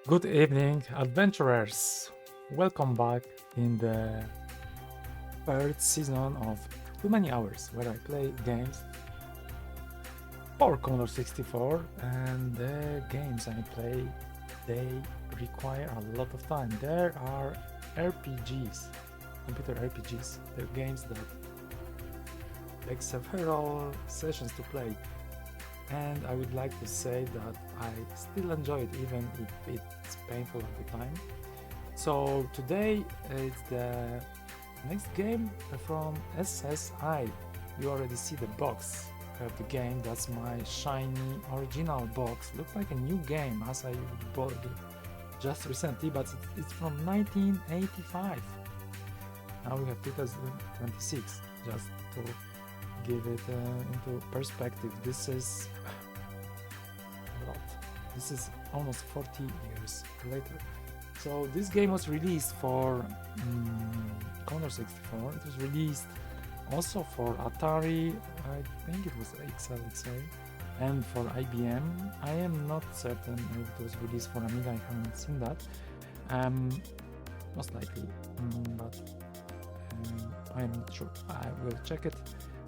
Good evening, adventurers! Welcome back in the third season of Too Many Hours, where I play games for Commodore 64, and the games I play, they require a lot of time. There are RPGs, computer RPGs, they're games that take several sessions to play, and I would like to say that I still enjoy it even if it's painful at the time. So today it's the next game from SSI. You already see the box of the game. That's my shiny original box. Looks like a new game as I bought it just recently, but it's from 1985. Now we have 2026, just to give it into perspective. This is almost 40 years later. So this game was released for Commodore 64. It was released also for Atari. I think it was XL, and for IBM. I am not certain if it was released for Amiga. I haven't seen that. Most likely, but I am not sure. I will check it,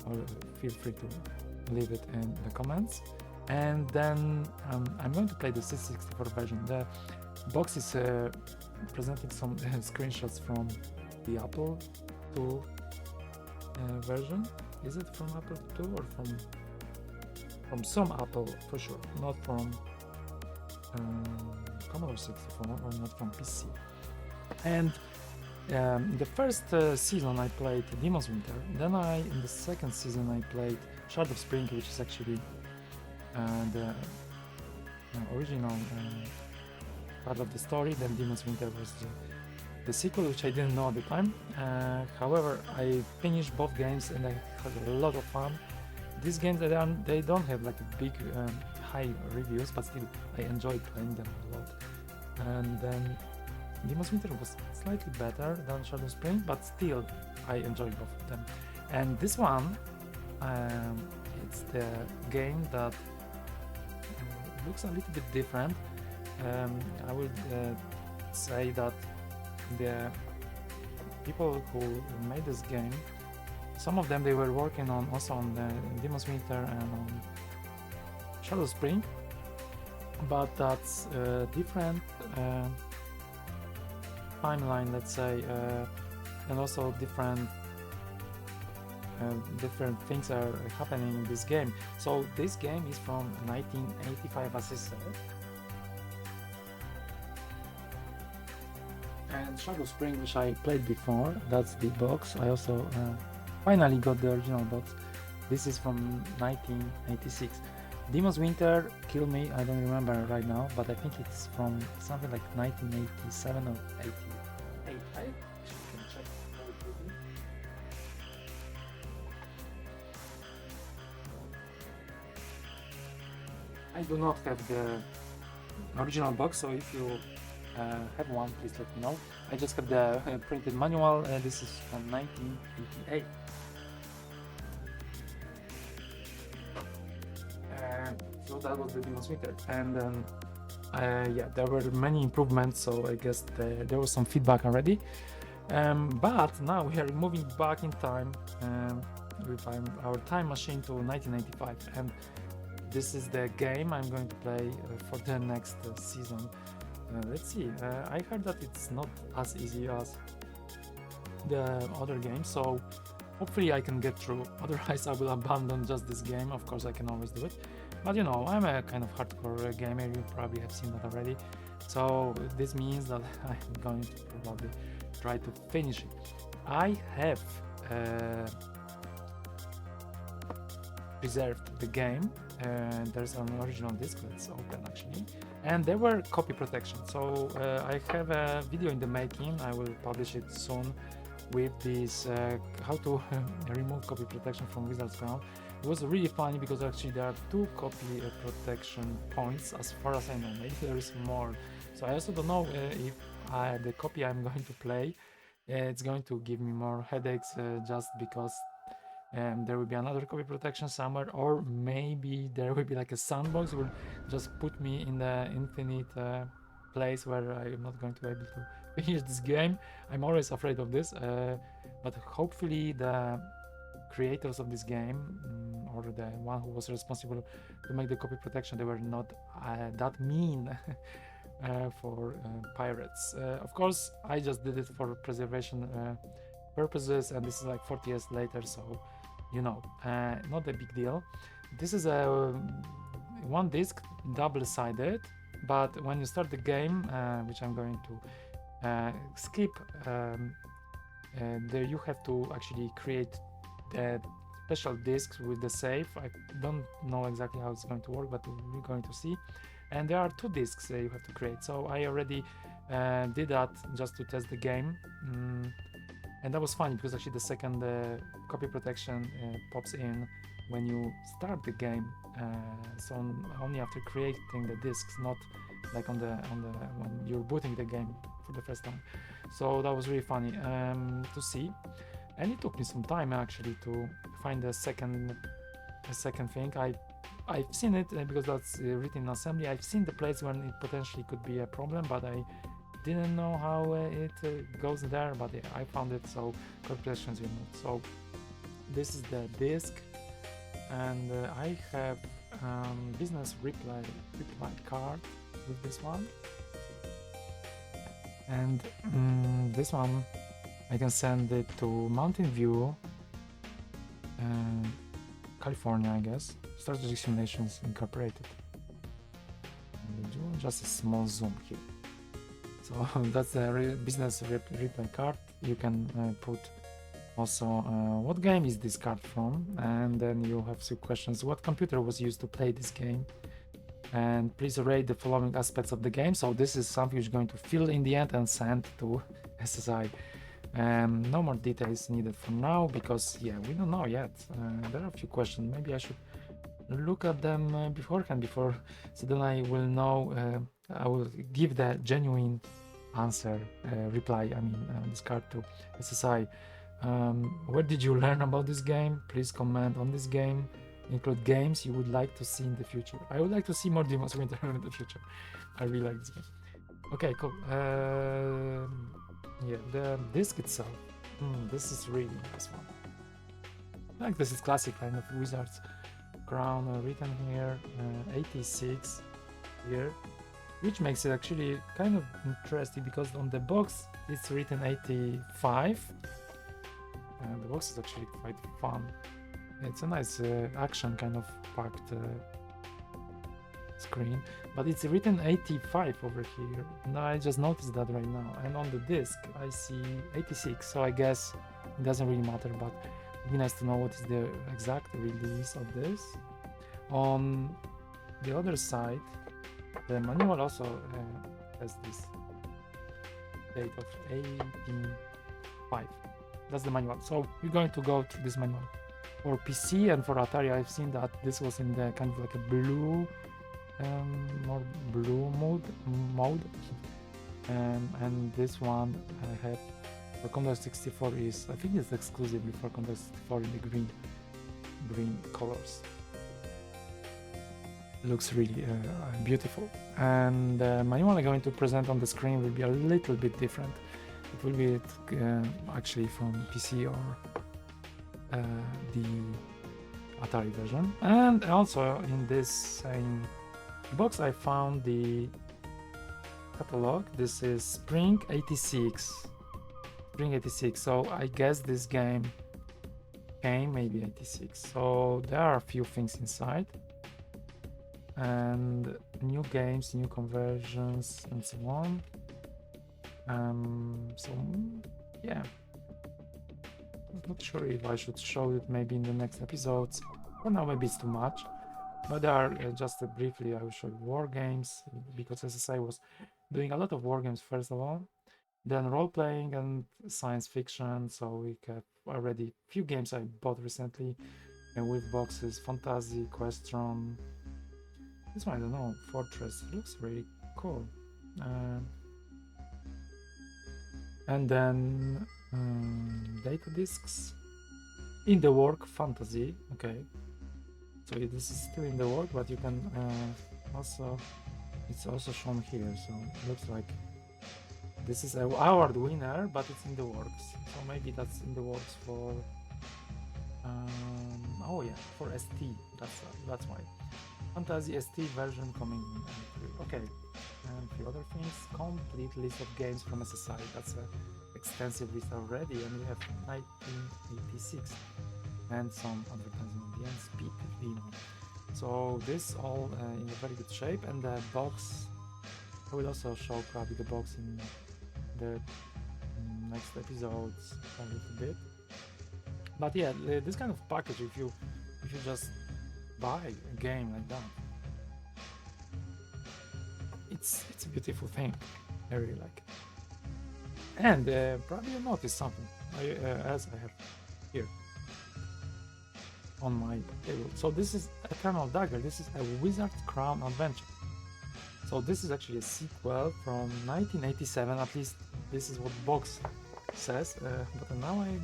or feel free to leave it in the comments. And then I'm going to play the C64 version. The box is presenting some screenshots from the Apple II version. Is it from Apple II or from some Apple for sure? Not from Commodore 64 or not from PC. And in the first season I played Demon's Winter. Then in the second season I played Shard of Spring, which is actually the original part of the story. Then Demon's Winter was the sequel, which I didn't know at the time. However, I finished both games and I had a lot of fun. These games, they don't have like a big high reviews, but still I enjoyed playing them a lot. And then Demon's Winter was slightly better than Shadow Spring, but still I enjoyed both of them. And this one, it's the game that looks a little bit different. I would say that the people who made this game, some of them, they were working on also on the Demon's Winter and on Shadow Spring, but that's a different timeline, let's say, and also different things are happening in this game. So this game is from 1985, as I said. And Shadow Spring, which I played before, that's the box. I also finally got the original box. This is from 1986. Demon's Winter, kill me, I don't remember right now, but I think it's from something like 1987 or 88. I can check. I do not have the original box, so if you have one, please let me know. I just have the printed manual. This is from 1988. So that was the Demon's Winter, and yeah, there were many improvements, so I guess there was some feedback already. But now we are moving back in time with our time machine to 1995, and this is the game I'm going to play for the next season. Let's see. I heard that it's not as easy as the other games, so hopefully I can get through. Otherwise, I will abandon just this game. Of course, I can always do it. But you know, I'm a kind of hardcore gamer. You probably have seen that already. So this means that I'm going to probably try to finish it. I have preserved the game. There's an original disc that's open actually, and there were copy protection. So I have a video in the making. I will publish it soon with this how to remove copy protection from Wizard's Ground. It was really funny because actually there are 2 copy protection points as far as I know. Maybe there is more. So I also don't know if the copy I'm going to play it's going to give me more headaches just because there will be another copy protection somewhere, or maybe there will be like a sandbox will just put me in the infinite place where I'm not going to be able to finish this game. I'm always afraid of this, but hopefully the creators of this game, or the one who was responsible to make the copy protection, they were not that mean for pirates. Of course, I just did it for preservation purposes, and this is like 40 years later, so you know, not a big deal. This is a one disc, double-sided, but when you start the game, which I'm going to skip, there you have to actually create the special discs with the save. I don't know exactly how it's going to work, but we're going to see. And there are 2 discs you have to create, so I already did that just to test the game. And that was funny because actually the second copy protection pops in when you start the game, so only after creating the discs, not like on the when you're booting the game for the first time. So that was really funny to see, and it took me some time actually to find a second thing. I've seen it because that's written in assembly. I've seen the place when it potentially could be a problem, but I didn't know how it goes there, but yeah, I found it, so corporations removed. So this is the disk, and I have business reply card with this one, and this one I can send it to Mountain View, California, I guess. Strategic Simulations Incorporated. Just a small zoom here. So that's the business replay card. You can put also what game is this card from, and then you have some questions. What computer was used to play this game? And please rate the following aspects of the game. So this is something you're going to fill in the end and send to SSI. No more details needed for now because yeah, we don't know yet. There are a few questions. Maybe I should look at them beforehand, so then I will know. I will give the genuine answer, reply. I mean, this card to SSI. Where did you learn about this game? Please comment on this game. Include games you would like to see in the future. I would like to see more Demons Winter in the future. I really like this game. Okay, cool. Yeah, the disc itself. This is really nice one. Like this is classic kind of Wizards crown written here, 86 here, which makes it actually kind of interesting because on the box it's written 85, and the box is actually quite fun. It's a nice action kind of packed screen, but it's written 85 over here, and I just noticed that right now, and on the disc I see 86, so I guess it doesn't really matter, but it'd be nice to know what is the exact release of this. On the other side, the manual also has this date of 85. That's the manual. So we're going to go through this manual. For PC and for Atari, I've seen that this was in the kind of like a blue, more blue mode. And this one I have for Commodore 64 is, I think it's exclusively for Commodore 64 in the green colors. Looks really beautiful, and the manual I'm going to present on the screen will be a little bit different. It will be actually from PC or the Atari version. And also in this same box I found the catalog. This is Spring 86, so I guess this game came maybe 86, so there are a few things inside, and new games, new conversions, and so on. So yeah, I'm not sure if I should show it maybe in the next episodes. For now maybe it's too much, but there are just briefly I will show you war games, because SSI was doing a lot of war games first of all, then role-playing and science fiction. So we have already few games I bought recently and with boxes: Fantasy, Questron. This one I don't know, Fortress. It looks really cool. And then data discs. In the work, Fantasy. Okay, so this is still in the work, but you can also it's also shown here, so it looks like this is an award winner, but it's in the works. So maybe that's in the works for oh yeah, for ST. That's why. Fantasy ST version coming in April. Okay, and a few other things. Complete list of games from SSI. That's an extensive list already, and we have 1986 and some advertising at the end. Speak Vino. So this all in a very good shape, and the box. I will also show probably the box in the next episodes a little bit. But yeah, this kind of package, if you just buy a game like that, it's a beautiful thing. I really like it. And probably you notice something as I have here on my table. So this is Eternal Dagger. This is a Wizard's Crown adventure. So this is actually a sequel from 1987. At least this is what box says. But now I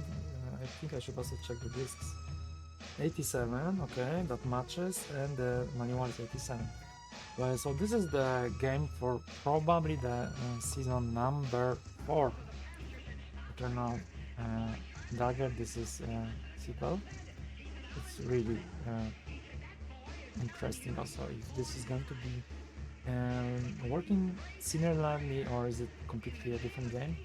think I should also check the discs. 87, okay, that matches, and the manual is 87. Well, so this is the game for probably the season number 4. Eternal Dagger. This is sequel. It's really interesting also if this is going to be working similarly or is it completely a different game.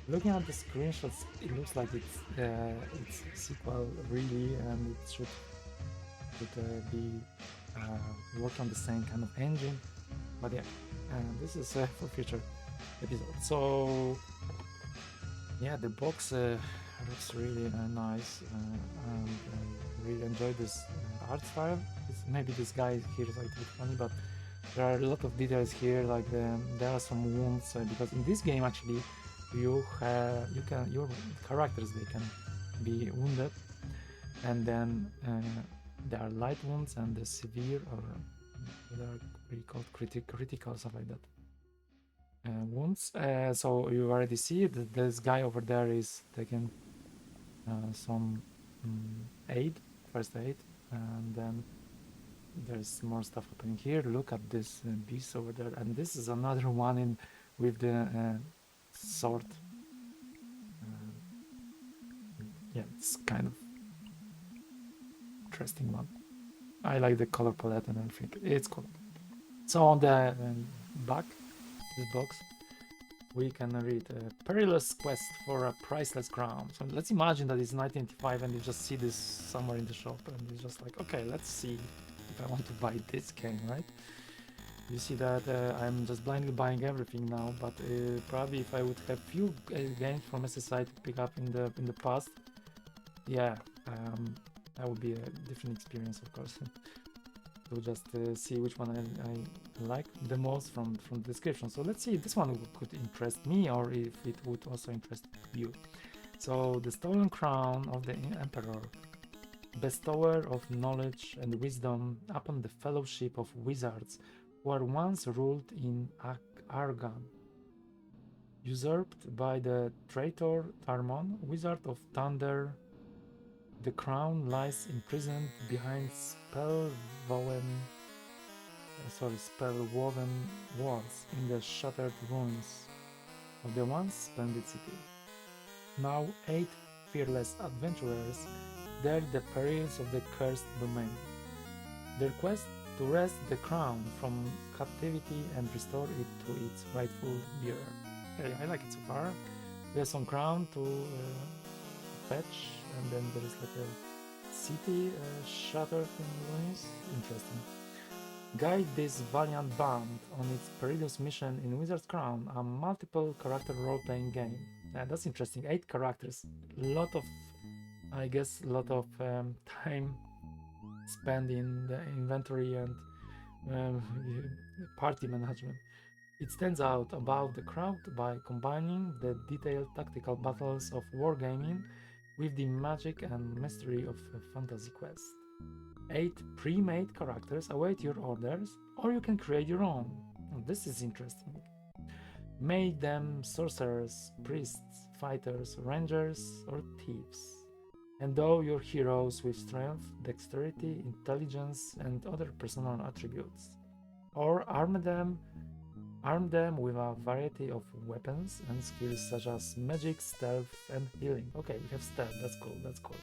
Looking at the screenshots, it looks like it's sequel really, and it should be working on the same kind of engine. But yeah, this is for future episodes. So yeah, the box looks really nice, and I really enjoy this art style. Maybe this guy here is a little bit funny, but there are a lot of details here. Like there are some wounds because in this game actually your characters, they can be wounded, and then there are light wounds and the severe, or they are really called critical, stuff like that. Wounds. So you already see that this guy over there is taking some first aid, and then there's more stuff happening here. Look at this beast over there, and this is another one with the sword. Yeah, it's kind of interesting one. I like the color palette and everything. It's cool. So on the back, this box, we can read a perilous quest for a priceless crown. So let's imagine that it's 1985 and you just see this somewhere in the shop and it's just like, okay, let's see if I want to buy this game, right? You see that I'm just blindly buying everything now, but probably if I would have few games from SSI to pick up in the past, yeah, that would be a different experience, of course. To just see which one I like the most from the description. So let's see if this one could interest me or if it would also interest you. So the stolen crown of the Emperor, bestower of knowledge and wisdom upon the fellowship of wizards who are once ruled in Argon, usurped by the traitor Tarmon, wizard of thunder. The crown lies imprisoned behind spell-woven walls in the shattered ruins of the once splendid city. Now 8 fearless adventurers dare the perils of the cursed domain. Their quest to wrest the crown from captivity and restore it to its rightful bearer. Okay, I like it so far. There's some crown to fetch, and then there is like a city shattered in ruins. Interesting. Guide this valiant band on its perilous mission in Wizard's Crown, a multiple character role-playing game. That's interesting. 8 characters. I guess, a lot of time spent in the inventory and party management. It stands out above the crowd by combining the detailed tactical battles of wargaming with the magic and mystery of a fantasy quest. 8 pre-made characters await your orders, or you can create your own. This is interesting. Make them sorcerers, priests, fighters, rangers, or thieves. Endow your heroes with strength, dexterity, intelligence, and other personal attributes. or arm them with a variety of weapons and skills such as magic, stealth, and healing. Okay, we have stealth, that's cool, that's cool.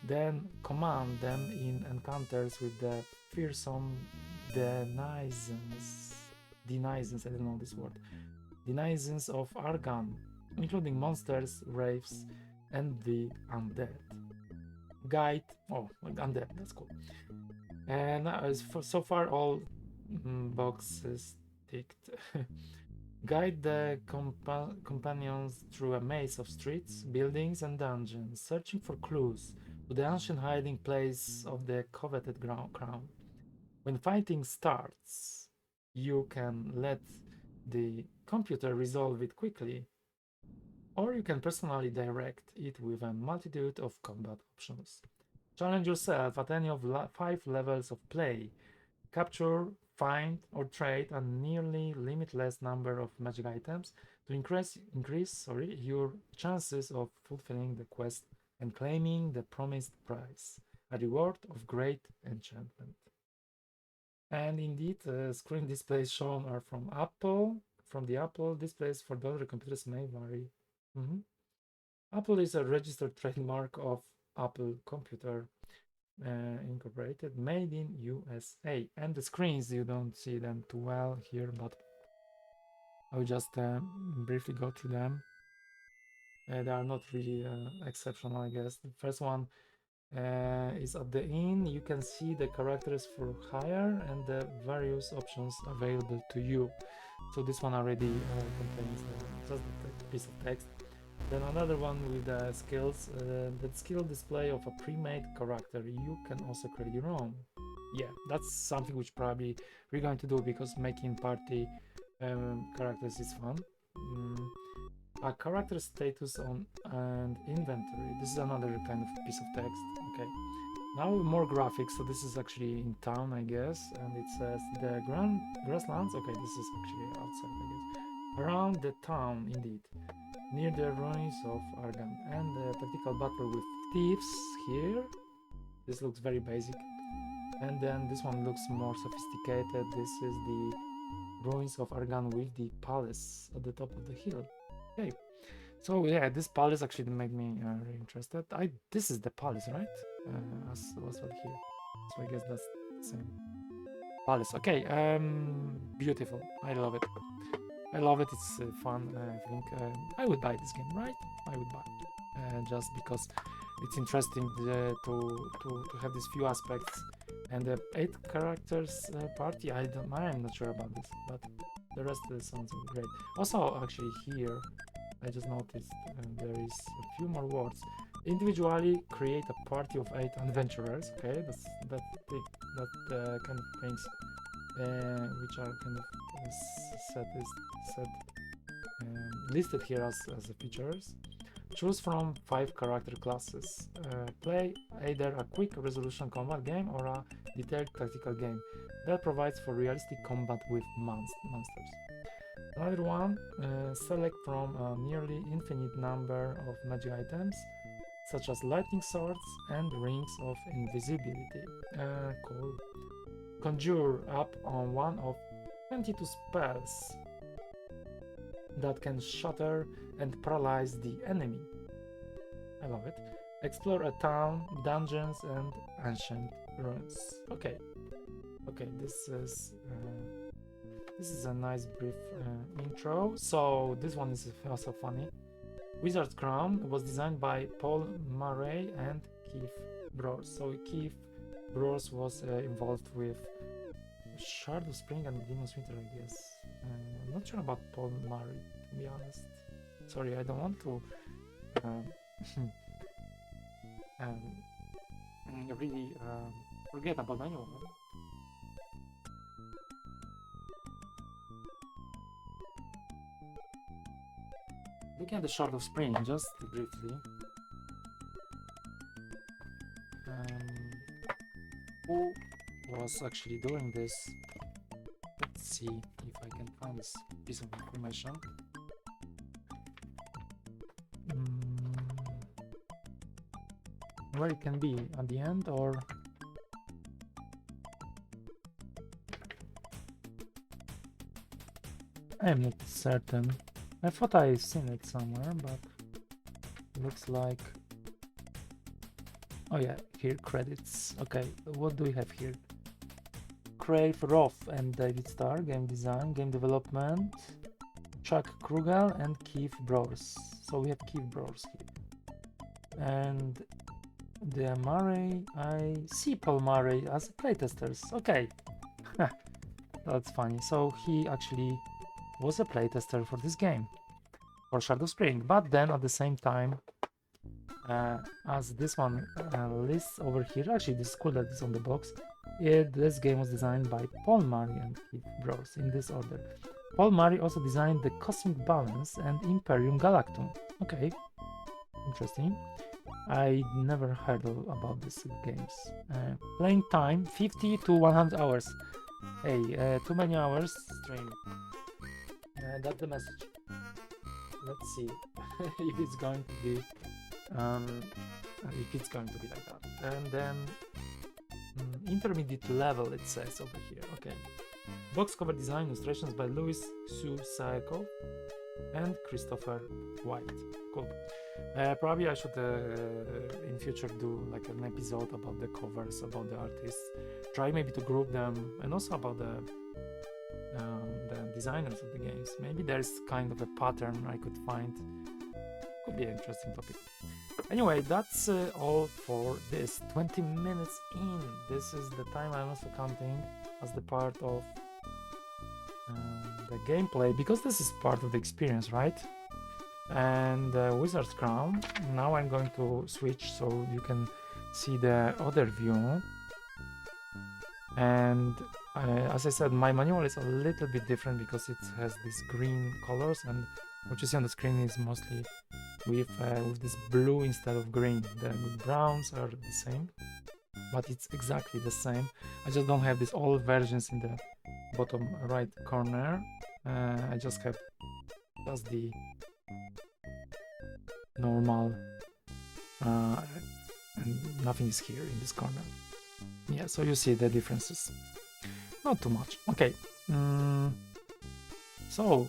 Then command them in encounters with the fearsome denizens, I don't know this word, denizens of Argan, including monsters, wraiths, and the undead. Guide, oh, like undead, that's cool. And so far all boxes ticked. Guide the companions through a maze of streets, buildings, and dungeons, searching for clues to the ancient hiding place of the coveted crown. When fighting starts, you can let the computer resolve it quickly, or you can personally direct it with a multitude of combat options. Challenge yourself at any of 5 levels of play. Capture, find, or trade a nearly limitless number of magic items to increase your chances of fulfilling the quest and claiming the promised prize, a reward of great enchantment. And indeed, screen displays shown are from Apple. From the Apple displays for the other computers may vary. Apple is a registered trademark of Apple Computer Incorporated, made in USA. And the screens, you don't see them too well here, but I'll just briefly go through them. They are not really exceptional, I guess. The first one is at the inn. You can see the characters for hire and the various options available to you. So this one already contains just the piece of text. Then another one with the skills, the skill display of a pre-made character. You can also create your own. Yeah, that's something which probably we're going to do because making party characters is fun. A character status on and inventory. This is another kind of piece of text. Okay. Now more graphics. So this is actually in town, I guess, and it says the grasslands. Okay, this is actually outside, I guess. Around the town, indeed. Near the ruins of Argan, and the tactical battle with thieves here. This looks very basic. And then this one looks more sophisticated. This is the ruins of Argan with the palace at the top of the hill. Okay. So yeah, this palace actually made me really interested. This is the palace, right? As was here. So I guess that's the same palace. Okay. Beautiful. I love it. I love it. It's fun. I think I would buy this game, right? I would buy it just because it's interesting to have these few aspects and the 8 characters party. I'm not sure about this, but the rest sounds great. Also, actually here, I just noticed there is a few more words. Individually create a party of 8 adventurers. Okay, that kind of things which are kind of listed here as the features. Choose from 5 character classes. Play either a quick resolution combat game or a detailed tactical game that provides for realistic combat with monsters. Another one, select from a nearly infinite number of magic items, such as lightning swords and rings of invisibility. Cool. Conjure up on one of 22 spells that can shatter and paralyze the enemy. I love it. Explore a town, dungeons, and ancient ruins. Okay, this is a nice brief intro. So this one is also funny. Wizard's Crown was designed by Paul Murray and Keith Brors. So Keith Brors was involved with Shard of Spring and Demon's Winter, I guess. I'm not sure about Paul Murray, to be honest. Sorry, I don't want to really forget about anyone. Looking at the Shard of Spring, just briefly. Who was actually doing this? Let's see if I can find this piece of information. Where it can be, at the end or I am not certain. I thought I've seen it somewhere, but looks like... Oh yeah, here credits. Okay, what do we have here? Craig Roth and David Starr, game design, game development, Chuck Krugel and Keith Brors. So we have Keith Brors here. And the Murray, I see Paul Murray as playtesters. Okay, that's funny. So he actually was a playtester for this game, for Shadow Spring. But then at the same time, as this one lists over here, actually this is cool that it's on the box. This game was designed by Paul Murray and Keith Brors in this order. Paul Murray also designed the Cosmic Balance and Imperium Galactum. Okay, interesting. I never heard about these games. Playing time 50 to 100 hours. Hey, too many hours stream. That's the message. Let's see if it's going to be like that. And then intermediate level, it says over here. Okay. Box cover design illustrations by Louis Susayko and Christopher White. Cool. Probably I should in future do like an episode about the covers, about the artists. Try maybe to group them, and also about the designers of the games. Maybe there's kind of a pattern I could find. Could be an interesting topic. Anyway, that's all for this. 20 minutes in. This is the time I'm also counting as the part of the gameplay, because this is part of the experience, right? And Wizard's Crown. Now I'm going to switch so you can see the other view. And as I said, my manual is a little bit different because it has these green colors, and what you see on the screen is mostly with this blue instead of green. The browns are the same, but it's exactly the same. I just don't have these old versions in the bottom right corner. I just have the normal, and nothing is here in this corner. Yeah, so you see the differences. Not too much. Okay. So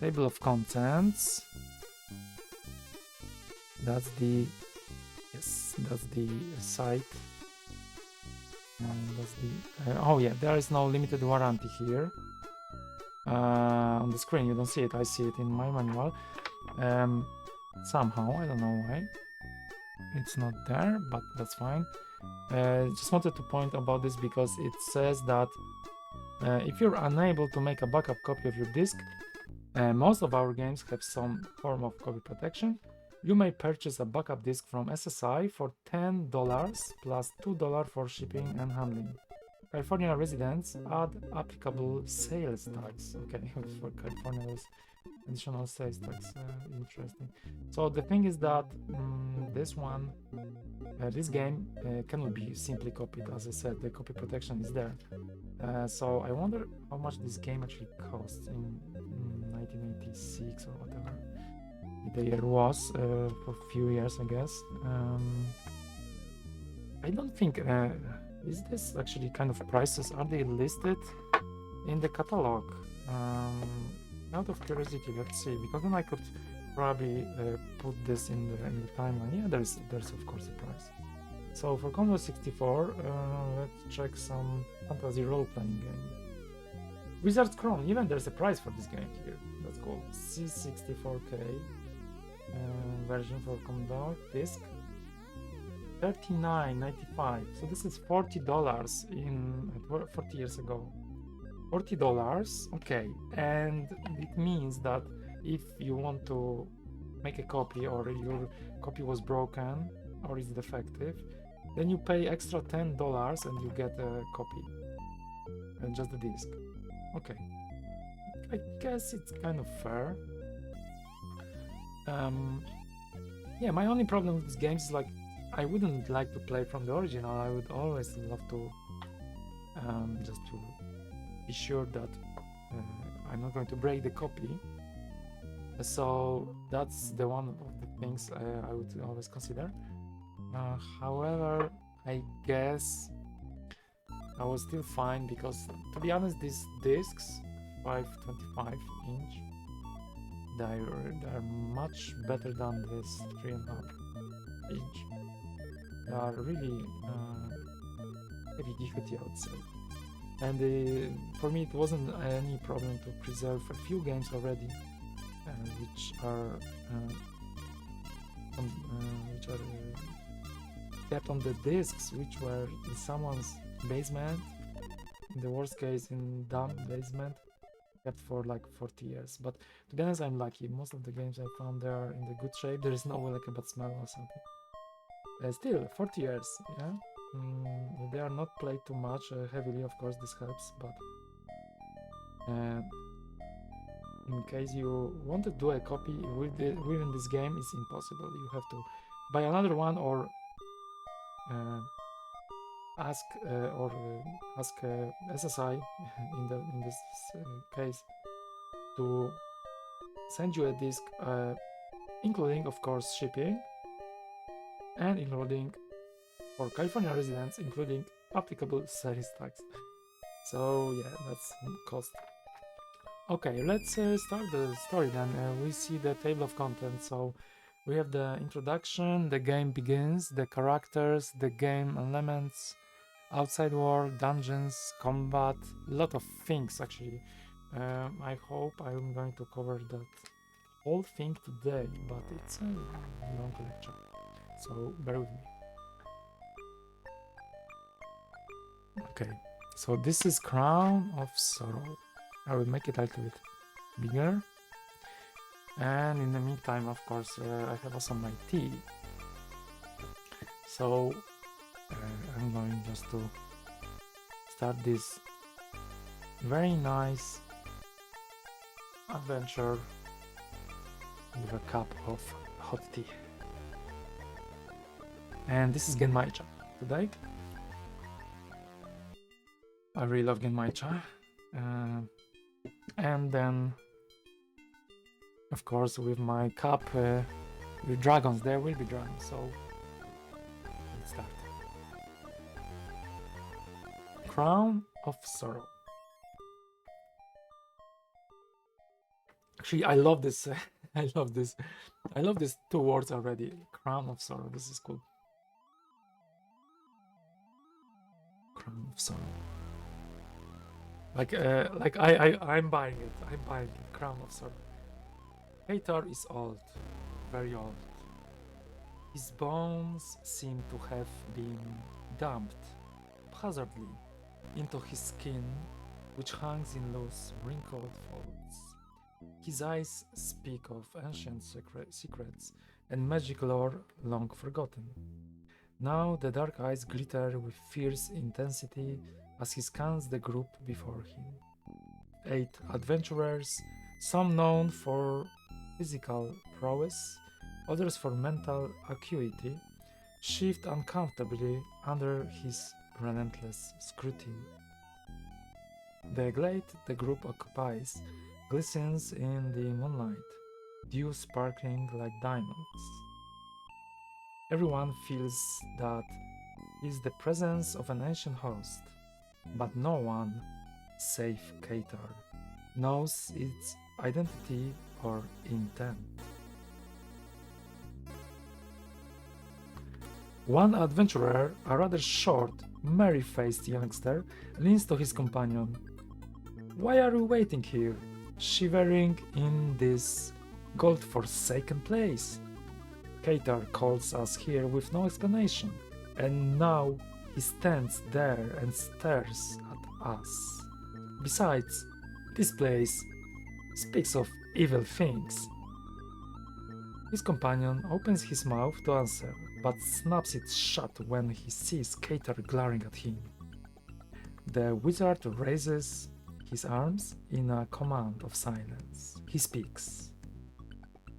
table of contents. That's the site. That's the oh yeah, there is no limited warranty here. On the screen you don't see it. I see it in my manual. Somehow I don't know why it's not there, but that's fine. Just wanted to point about this because it says that if you're unable to make a backup copy of your disk, most of our games have some form of copy protection. You may purchase a backup disk from SSI for $10 plus $2 for shipping and handling. California residents add applicable sales tax. Okay, for California there's additional sales tax. Interesting. So the thing is that this game cannot be simply copied. As I said, the copy protection is there. So I wonder how much this game actually costs in 1986 or whatever the year was, for a few years, I guess. I don't think is this actually kind of prices, are they listed in the catalog? Out of curiosity, let's see, because then I could probably put this in the timeline. Yeah, there's of course a price. So for Commodore 64, let's check some fantasy role-playing game. Wizard's Crown, even there's a price for this game here. That's cool. C64K version for Commodore disc, $39.95. So this is $40 in 40 years ago. $40, okay, and it means that if you want to make a copy, or your copy was broken or is defective, then you pay extra $10 and you get a copy and just the disc. Okay, I guess it's kind of fair. Yeah, my only problem with these games is like I wouldn't like to play from the original. I would always love to just to be sure that I'm not going to break the copy. So that's the one of the things I would always consider. However, I guess I was still fine because, to be honest, these discs, 525 inch, they're much better than this 3.5 inch. They are really heavy duty, I would say. And for me, it wasn't any problem to preserve a few games already, which are kept on the discs, which were in someone's basement, in the worst case in dumb basement, kept for like 40 years. But to be honest, I'm lucky. Most of the games I found there are in the good shape. There is no like a bad smell or something. Still 40 years, yeah. They are not played too much heavily, of course this helps, but in case you want to do a copy within this game, it's impossible. You have to buy another one or ask SSI in this case to send you a disc, including of course shipping, and including for California residents, including applicable sales tax. So yeah, that's cost. Okay, let's start the story then. We see the table of contents. So we have the introduction, the game begins, the characters, the game elements, outside world, dungeons, combat, a lot of things actually. I hope I'm going to cover that whole thing today, but it's a long lecture, so bear with me. Okay, so this is Crown of Sorrow. I will make it a little bit bigger. And in the meantime, of course, I have also my tea. So I'm going just to start this very nice adventure with a cup of hot tea. And this is Genmaicha today. I really love Genmaicha. And then, of course, with my cup with dragons, there will be dragons, so let's start. Crown of Sorrow. Actually, I love this. I love this. I love these two words already. Crown of Sorrow. This is cool. Crown of Sorrow. I'm buying it. I'm buying it. Crown of Sorrow. Hathor is old, very old. His bones seem to have been dumped haphazardly into his skin, which hangs in loose, wrinkled folds. His eyes speak of ancient secrets and magic lore long forgotten. Now the dark eyes glitter with fierce intensity as he scans the group before him. 8 adventurers, some known for physical prowess, others for mental acuity, shift uncomfortably under his relentless scrutiny. The glade the group occupies glistens in the moonlight, dew sparkling like diamonds. Everyone feels that he is the presence of an ancient host, but no one, save Hathor, knows its identity or intent. One adventurer, a rather short, merry-faced youngster, leans to his companion. "Why are we waiting here, shivering in this God-forsaken place? Hathor calls us here with no explanation, and now he stands there and stares at us. Besides, this place speaks of evil things." His companion opens his mouth to answer, but snaps it shut when he sees Hathor glaring at him. The wizard raises his arms in a command of silence. He speaks.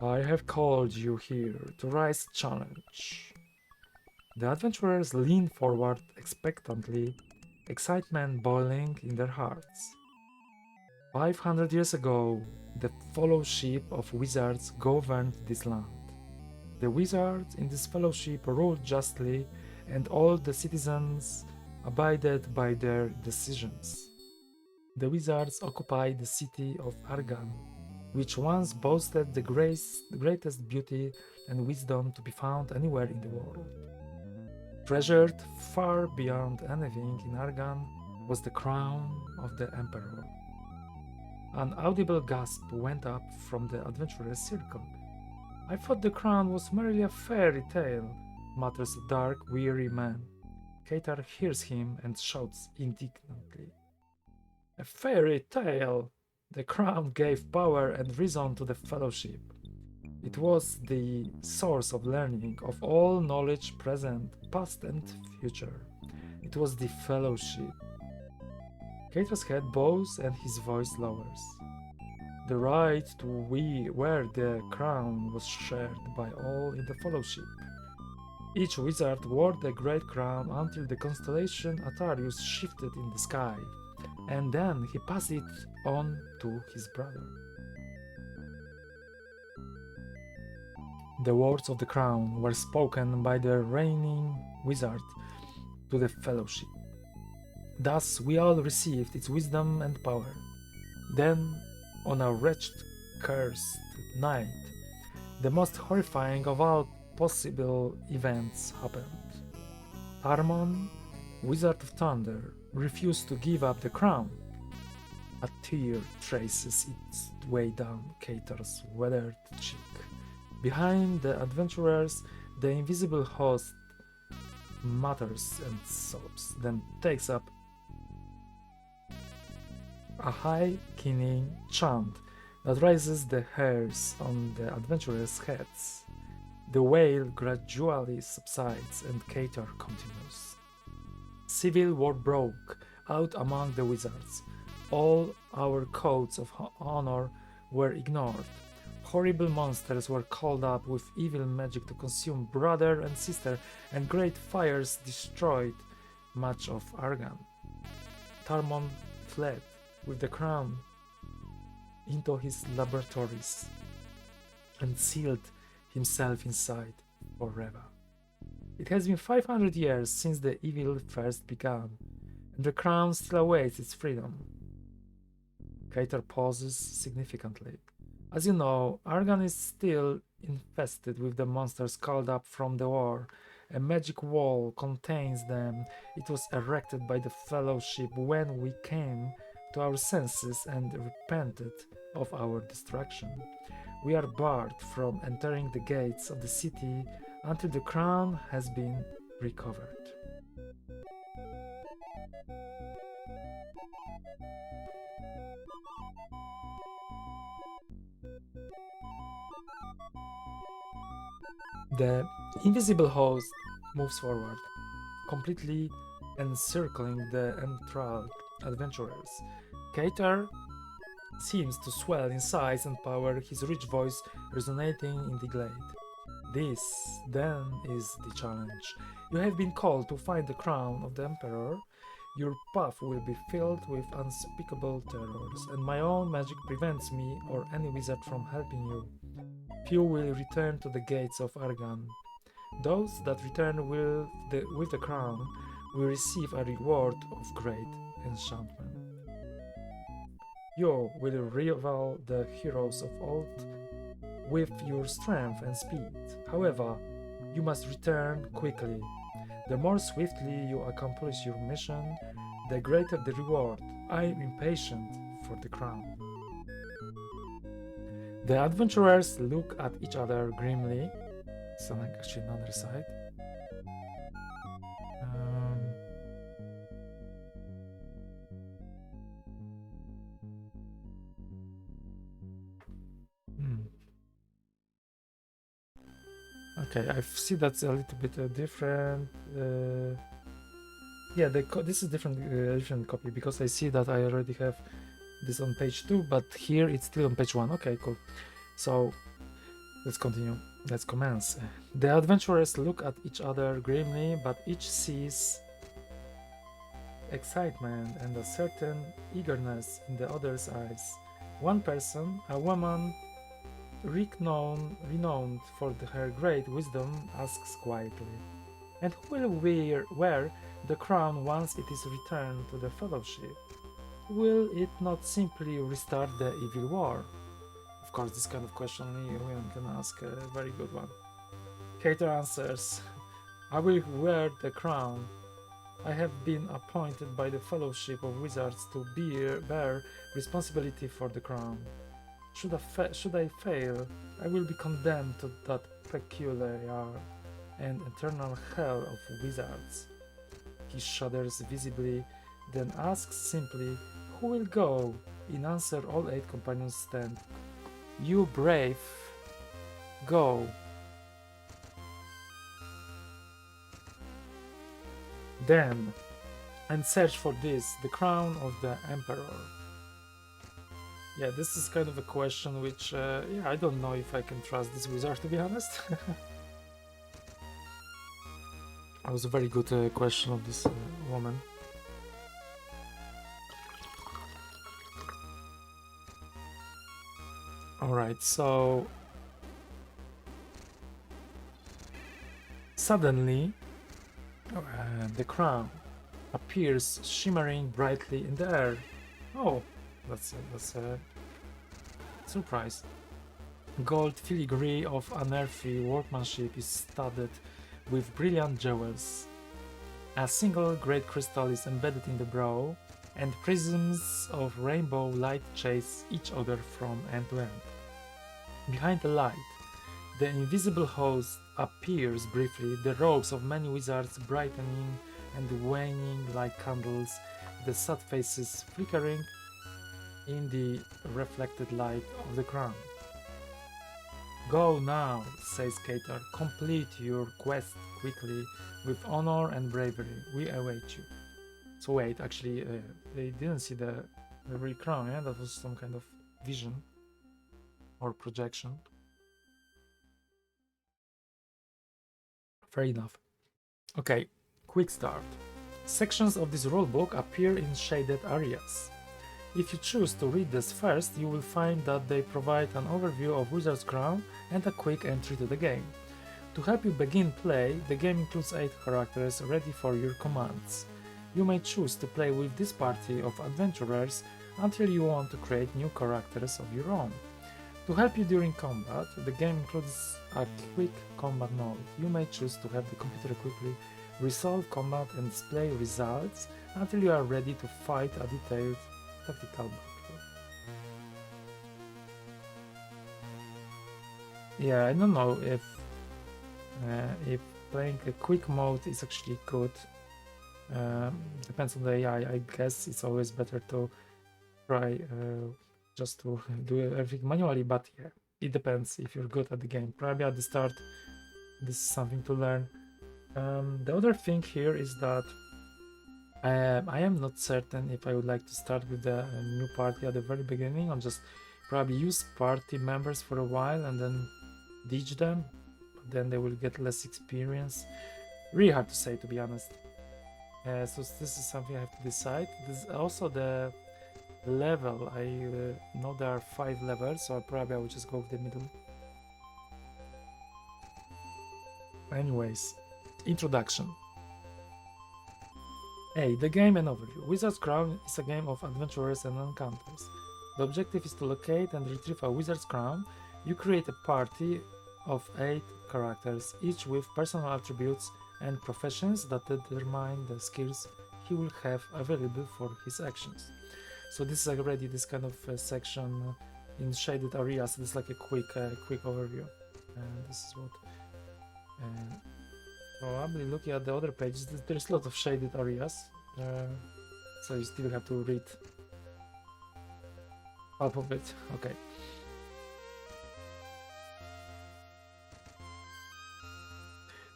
"I have called you here to rise challenge." The adventurers lean forward expectantly, excitement boiling in their hearts. 500 years ago, the fellowship of wizards governed this land. The wizards in this fellowship ruled justly, and all the citizens abided by their decisions. The wizards occupied the city of Argan, which once boasted the greatest beauty and wisdom to be found anywhere in the world. Treasured far beyond anything in Argan was the crown of the emperor. An audible gasp went up from the adventurers' circle. "I thought the crown was merely a fairy tale," mutters a dark, weary man. Katar hears him and shouts indignantly, "A fairy tale! The crown gave power and reason to the fellowship. It was the source of learning, of all knowledge present, past and future. It was the fellowship." Katar's head bows and his voice lowers. The right to wear the crown was shared by all in the fellowship. Each wizard wore the great crown until the constellation Atarius shifted in the sky, and then he passed it on to his brother. The words of the crown were spoken by the reigning wizard to the fellowship. Thus we all received its wisdom and power. Then, on a wretched, cursed night, the most horrifying of all possible events happened. Tarmon, Wizard of Thunder, refused to give up the crown. A tear traces its way down Katar's weathered cheek. Behind the adventurers, the invisible host mutters and sobs, then takes up a high, keening chant that raises the hairs on the adventurers' heads. The wail gradually subsides and Katar continues. Civil war broke out among the wizards. All our codes of honor were ignored. Horrible monsters were called up with evil magic to consume brother and sister, and great fires destroyed much of Argan. Tarmon fled with the crown into his laboratories and sealed himself inside forever. It has been 500 years since the evil first began, and the crown still awaits its freedom. Katar pauses significantly. As you know, Argan is still infested with the monsters called up from the war. A magic wall contains them. It was erected by the Fellowship when we came to our senses and repented of our destruction. We are barred from entering the gates of the city until the crown has been recovered. The invisible host moves forward, completely encircling the enthralled adventurers. Katar seems to swell in size and power, his rich voice resonating in the glade. This, then, is the challenge. You have been called to find the crown of the Emperor. Your path will be filled with unspeakable terrors, and my own magic prevents me or any wizard from helping you. Few will return to the gates of Argan. Those that return with the crown will receive a reward of great enchantment. You will rival the heroes of old with your strength and speed. However, you must return quickly. The more swiftly you accomplish your mission, the greater the reward. I am impatient for the crown. The adventurers look at each other grimly. So like actually another side. Okay, I see that's a little bit different. Yeah, this is different copy because I see that I already have this on page 2, but here it's still on page 1. Okay, cool. So let's continue. Let's commence. The adventurers look at each other grimly, but each sees excitement and a certain eagerness in the other's eyes. One person, a woman renowned for her great wisdom, asks quietly, "And who will wear the crown once it is returned to the Fellowship? Will it not simply restart the Evil War? Of course, this kind of question anyone can ask, a very good one. Cater answers, I will wear the crown. I have been appointed by the Fellowship of Wizards to bear responsibility for the crown. Should I fail, I will be condemned to that peculiar and eternal hell of wizards. He shudders visibly, then asks simply, who will go? In answer, all 8 companions stand. You brave, go. Then, and search for this, the crown of the Emperor. Yeah, this is kind of a question which, yeah, I don't know if I can trust this wizard, to be honest. That was a very good question of this woman. Alright, so... Suddenly, the crown appears shimmering brightly in the air. Oh, that's a surprise. Gold filigree of unearthly workmanship is studded with brilliant jewels. A single great crystal is embedded in the brow, and prisms of rainbow light chase each other from end to end. Behind the light, the invisible host appears briefly, the robes of many wizards brightening and waning like candles, the sad faces flickering in the reflected light of the crown. Go now, says Cater, complete your quest quickly with honor and bravery. We await you. So wait, actually, they didn't see the real crown, yeah? That was some kind of vision or projection. Fair enough. Okay, quick start. Sections of this rulebook appear in shaded areas. If you choose to read this first, you will find that they provide an overview of Wizard's Crown and a quick entry to the game. To help you begin play, the game includes 8 characters ready for your commands. You may choose to play with this party of adventurers until you want to create new characters of your own. To help you during combat, the game includes a quick combat mode. You may choose to have the computer quickly resolve combat and display results until you are ready to fight a detailed tactical battle. Yeah, I don't know if playing a quick mode is actually good. Depends on the AI. I guess it's always better to try just to do everything manually, but yeah, it depends if you're good at the game. Probably at the start, this is something to learn. The other thing here is that I am not certain if I would like to start with the new party at the very beginning, or just probably use party members for a while and then ditch them, but then they will get less experience. Really hard to say, to be honest. So this is something I have to decide. This is also the level. I know there are 5 levels, so probably I will just go with the middle. Anyways, introduction. A. The game and overview. Wizard's Crown is a game of adventurers and encounters. The objective is to locate and retrieve a wizard's crown. You create a party of 8 characters, each with personal attributes and professions that determine the skills he will have available for his actions. So this is already this kind of section in shaded areas. This is like a quick overview. This is what probably looking at the other pages, there's a lot of shaded areas, so you still have to read half of it. Okay.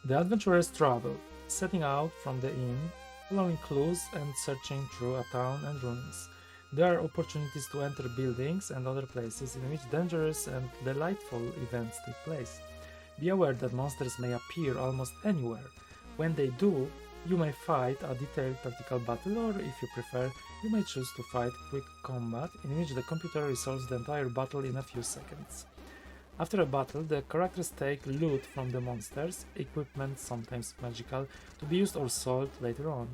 The adventurers travel, setting out from the inn, following clues and searching through a town and ruins. There are opportunities to enter buildings and other places in which dangerous and delightful events take place. Be aware that monsters may appear almost anywhere. When they do, you may fight a detailed tactical battle, or if you prefer, you may choose to fight quick combat in which the computer resolves the entire battle in a few seconds. After a battle, the characters take loot from the monsters, equipment, sometimes magical, to be used or sold later on.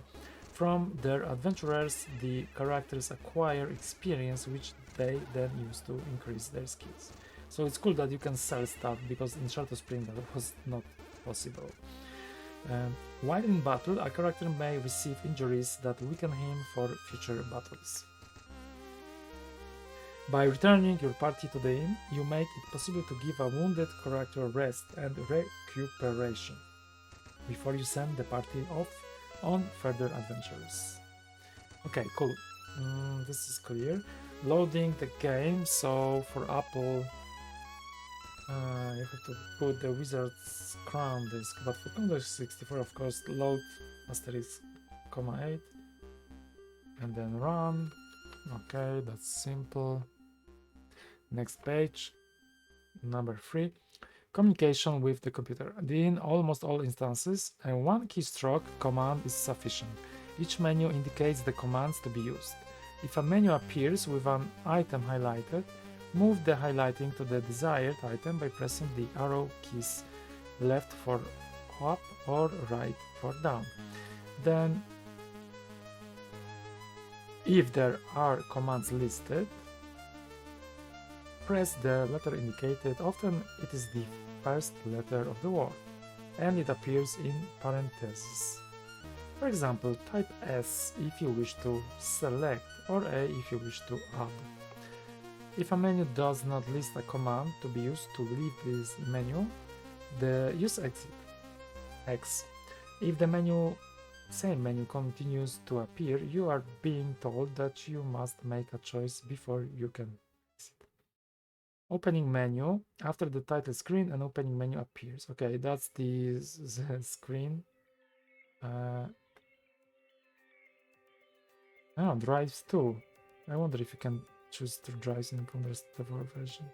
From their adventurers, the characters acquire experience which they then use to increase their skills. So it's cool that you can sell stuff, because in Shadow Spring that was not possible. While in battle, a character may receive injuries that weaken him for future battles. By returning your party to the inn, you make it possible to give a wounded character rest and recuperation before you send the party off on further adventures. Okay, cool. This is clear. Loading the game. So for Apple, you have to put the Wizard's Crown disk, but for Commodore 64, of course, load asterisk, (8) and then run. Okay, that's simple. Next page, number 3. Communication with the computer. In almost all instances, a one keystroke command is sufficient. Each menu indicates the commands to be used. If a menu appears with an item highlighted, move the highlighting to the desired item by pressing the arrow keys left for up or right for down. Then, if there are commands listed, press the letter indicated. Often it is the first letter of the word, and it appears in parentheses. For example, type S if you wish to select, or A if you wish to add. If a menu does not list a command to be used to leave this menu, use exit X. If the same menu continues to appear, you are being told that you must make a choice before you can exit. Opening menu. After the title screen, an opening menu appears. Okay, that's the screen. Drives too. I wonder if you can choose the drives in Commodore 64 version.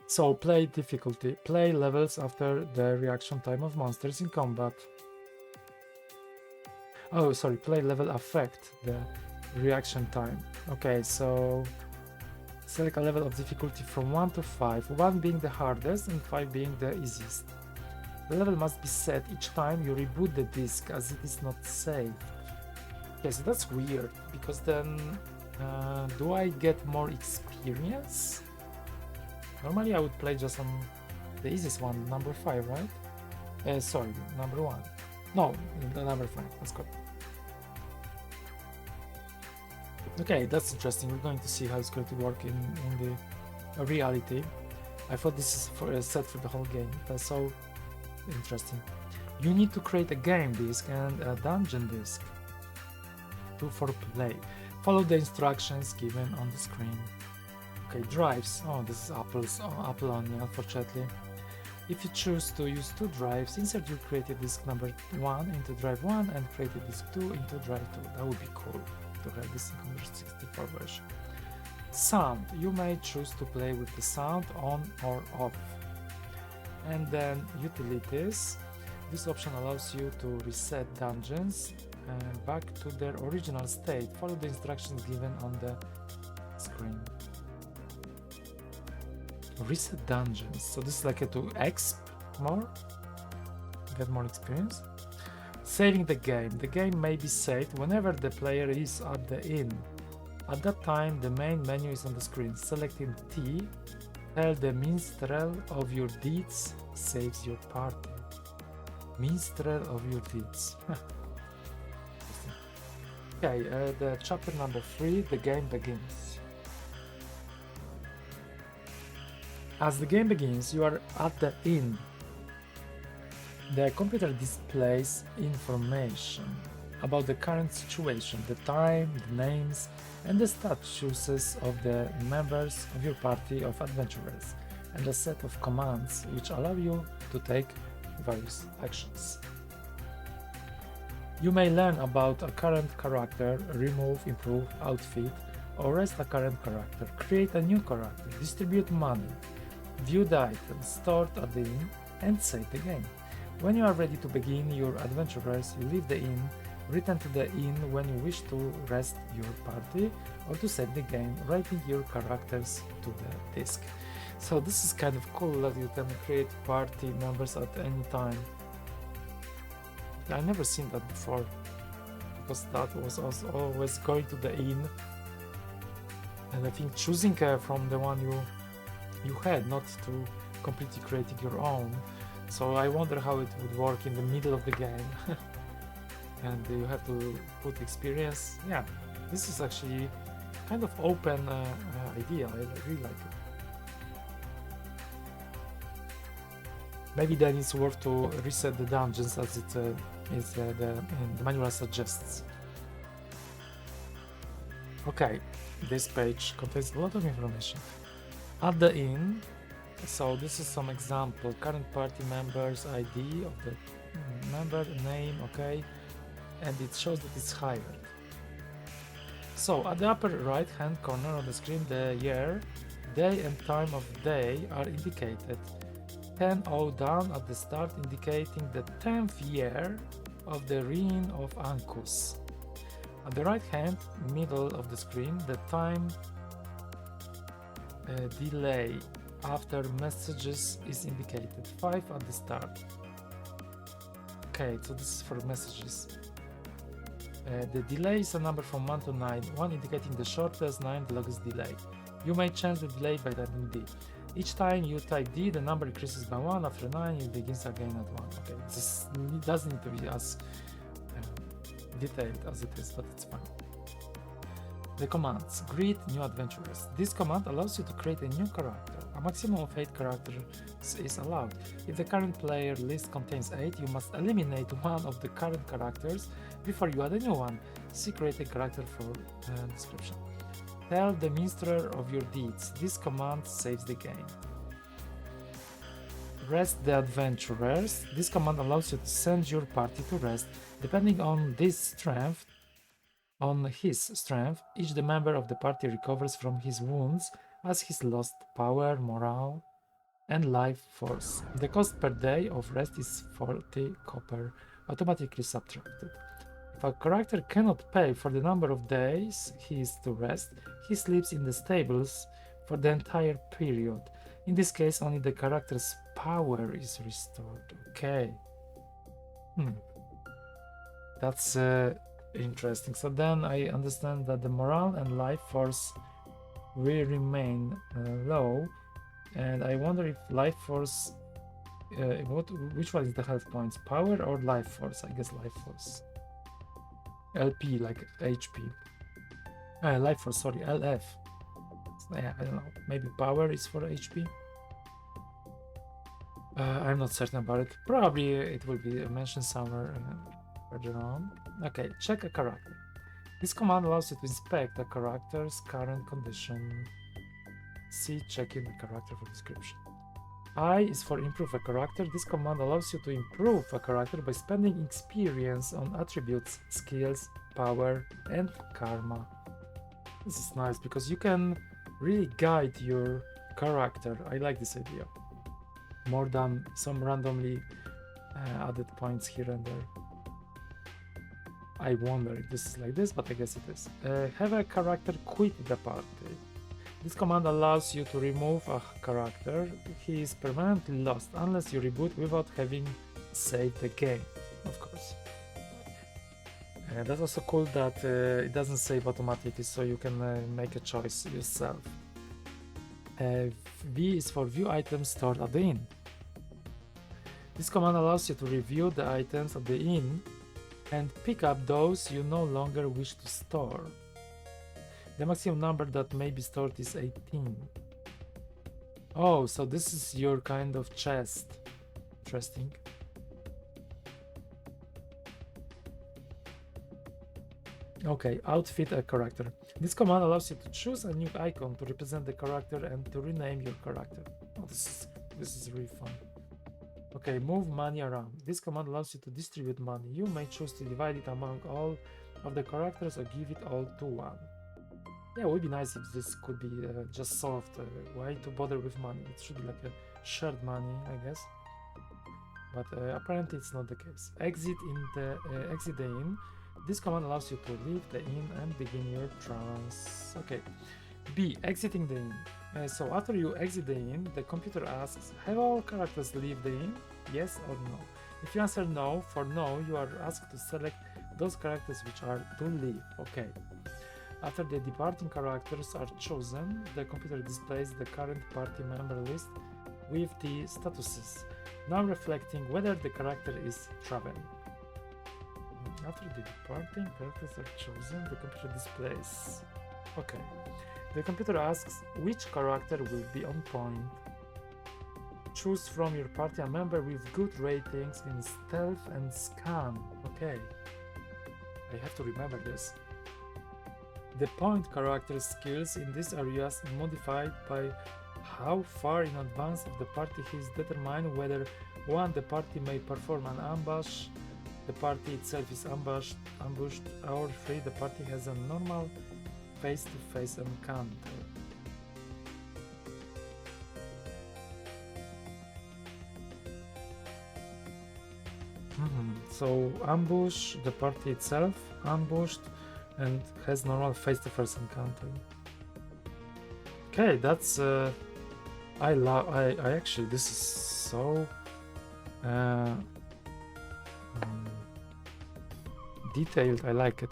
So, play difficulty. Play levels after the reaction time of monsters in combat. Oh, sorry, play level affect the reaction time. Okay, so select a level of difficulty from 1 to 5, 1 being the hardest and 5 being the easiest. The level must be set each time you reboot the disk, as it is not saved. Okay, so that's weird, because then do I get more experience? Normally I would play just on the easiest one, number 5, right? Sorry, number 1. No, the number 5, let's go. Okay, that's interesting. We're going to see how it's going to work in the reality. I thought this is set for the whole game. That's so interesting. You need to create a game disk and a dungeon disk for play. Follow the instructions given on the screen. Okay, drives. Oh, this is Apple only, unfortunately. If you choose to use 2 drives, insert your created disk number 1 into drive 1 and created disk 2 into drive 2. That would be cool to have this in Commodore 64 version. Sound. You may choose to play with the sound on or off. And then utilities. This option allows you to reset dungeons back to their original state. Follow the instructions given on the screen. Reset dungeons. So this is like to exp more, get more experience. Saving the game. The game may be saved whenever the player is at the inn. At that time, the main menu is on the screen. Selecting T, tell the minstrel of your deeds saves your party. Minstrel of your deeds. Okay, the chapter number 3, the game begins. As the game begins, you are at the inn. The computer displays information about the current situation, the time, the names, and the statuses of the members of your party of adventurers, and a set of commands which allow you to take various actions. You may learn about a current character, remove, improve, outfit, or rest a current character, create a new character, distribute money, view the items stored at the inn, and save the game. When you are ready to begin your adventurers, you leave the inn, return to the inn when you wish to rest your party or to save the game, writing your characters to the disk. So this is kind of cool that you can create party members at any time. I never seen that before, because that was also always going to the inn, and I think choosing from the one you had, not to completely creating your own. So I wonder how it would work in the middle of the game. And you have to put experience. Yeah, this is actually kind of open idea. I really like it. Maybe then it's worth to reset the dungeons as it is the manual suggests. Okay, this page contains a lot of information. At the inn, so this is some example: current party members, ID of the member, name, okay, and it shows that it's hired. So at the upper right hand corner of the screen, the year, day and time of day are indicated. 10:0 down at the start, indicating the 10th year of the reign of Ancus. At the right hand middle of the screen, the time delay after messages is indicated. 5 at the start. Okay, so this is for messages. The delay is a number from 1 to 9, 1 indicating the shortest, 9 the longest delay. You may change the delay by typing D. Each time you type D, the number increases by 1. After 9, it begins again at 1. Okay, this doesn't need to be as detailed as it is, but it's fine. The commands. Greet new adventurers. This command allows you to create a new character. A maximum of 8 characters is allowed. If the current player list contains 8, you must eliminate one of the current characters before you add a new one. See create a character for description. Tell the minstrel of your deeds. This command saves the game. Rest the adventurers. This command allows you to send your party to rest. Depending on his strength, each the member of the party recovers from his wounds as he's lost power, morale, and life force. The cost per day of rest is 40 copper, automatically subtracted. If a character cannot pay for the number of days he is to rest, he sleeps in the stables for the entire period. In this case, only the character's power is restored. Okay. That's interesting. So then I understand that the morale and life force will remain low, and I wonder if life force, which one is the health points, power or life force? I guess life force. LP, like HP. Life force, sorry, LF. Yeah, I don't know. Maybe power is for HP. I'm not certain about it. Probably it will be mentioned somewhere further on. Okay, check a character. This command allows you to inspect a character's current condition. See checking the character for description. I is for improve a character. This command allows you to improve a character by spending experience on attributes, skills, power, and karma. This is nice because you can really guide your character. I like this idea. More than some randomly added points here and there. I wonder if this is like this, but I guess it is. Have a character quit the party. This command allows you to remove a character. He is permanently lost unless you reboot without having saved the game, of course. That's also cool that it doesn't save automatically, so you can make a choice yourself. V is for view items stored at the inn. This command allows you to review the items at the inn and pick up those you no longer wish to store. The maximum number that may be stored is 18. Oh, so this is your kind of chest. Interesting. Okay, outfit a character. This command allows you to choose a new icon to represent the character and to rename your character. Oh, this is really fun. Okay, move money around. This command allows you to distribute money. You may choose to divide it among all of the characters or give it all to one. Yeah, it would be nice if this could be just solved. Why to bother with money? It should be like a shared money, I guess. But apparently it's not the case. Exit the inn. This command allows you to leave the inn and begin your trance. Okay. B. Exiting the inn. So after you exit the inn, the computer asks, have all characters leave the inn? Yes or no? If you answer no, for no, you are asked to select those characters which are to leave. Okay. After the departing characters are chosen, the computer displays the current party member list with the statuses, now reflecting whether the character is traveling. After the departing characters are chosen, the computer displays. Okay. The computer asks which character will be on point. Choose from your party a member with good ratings in stealth and scan. Okay. I have to remember this. The point character skills in these areas modified by how far in advance of the party he is determine whether 1. The party may perform an ambush, the party itself is ambushed, or 3. The party has a normal face-to-face encounter. So ambush, the party itself ambushed, and has normal face-to-face encounter. Okay, that's I actually, this is so detailed. I like it.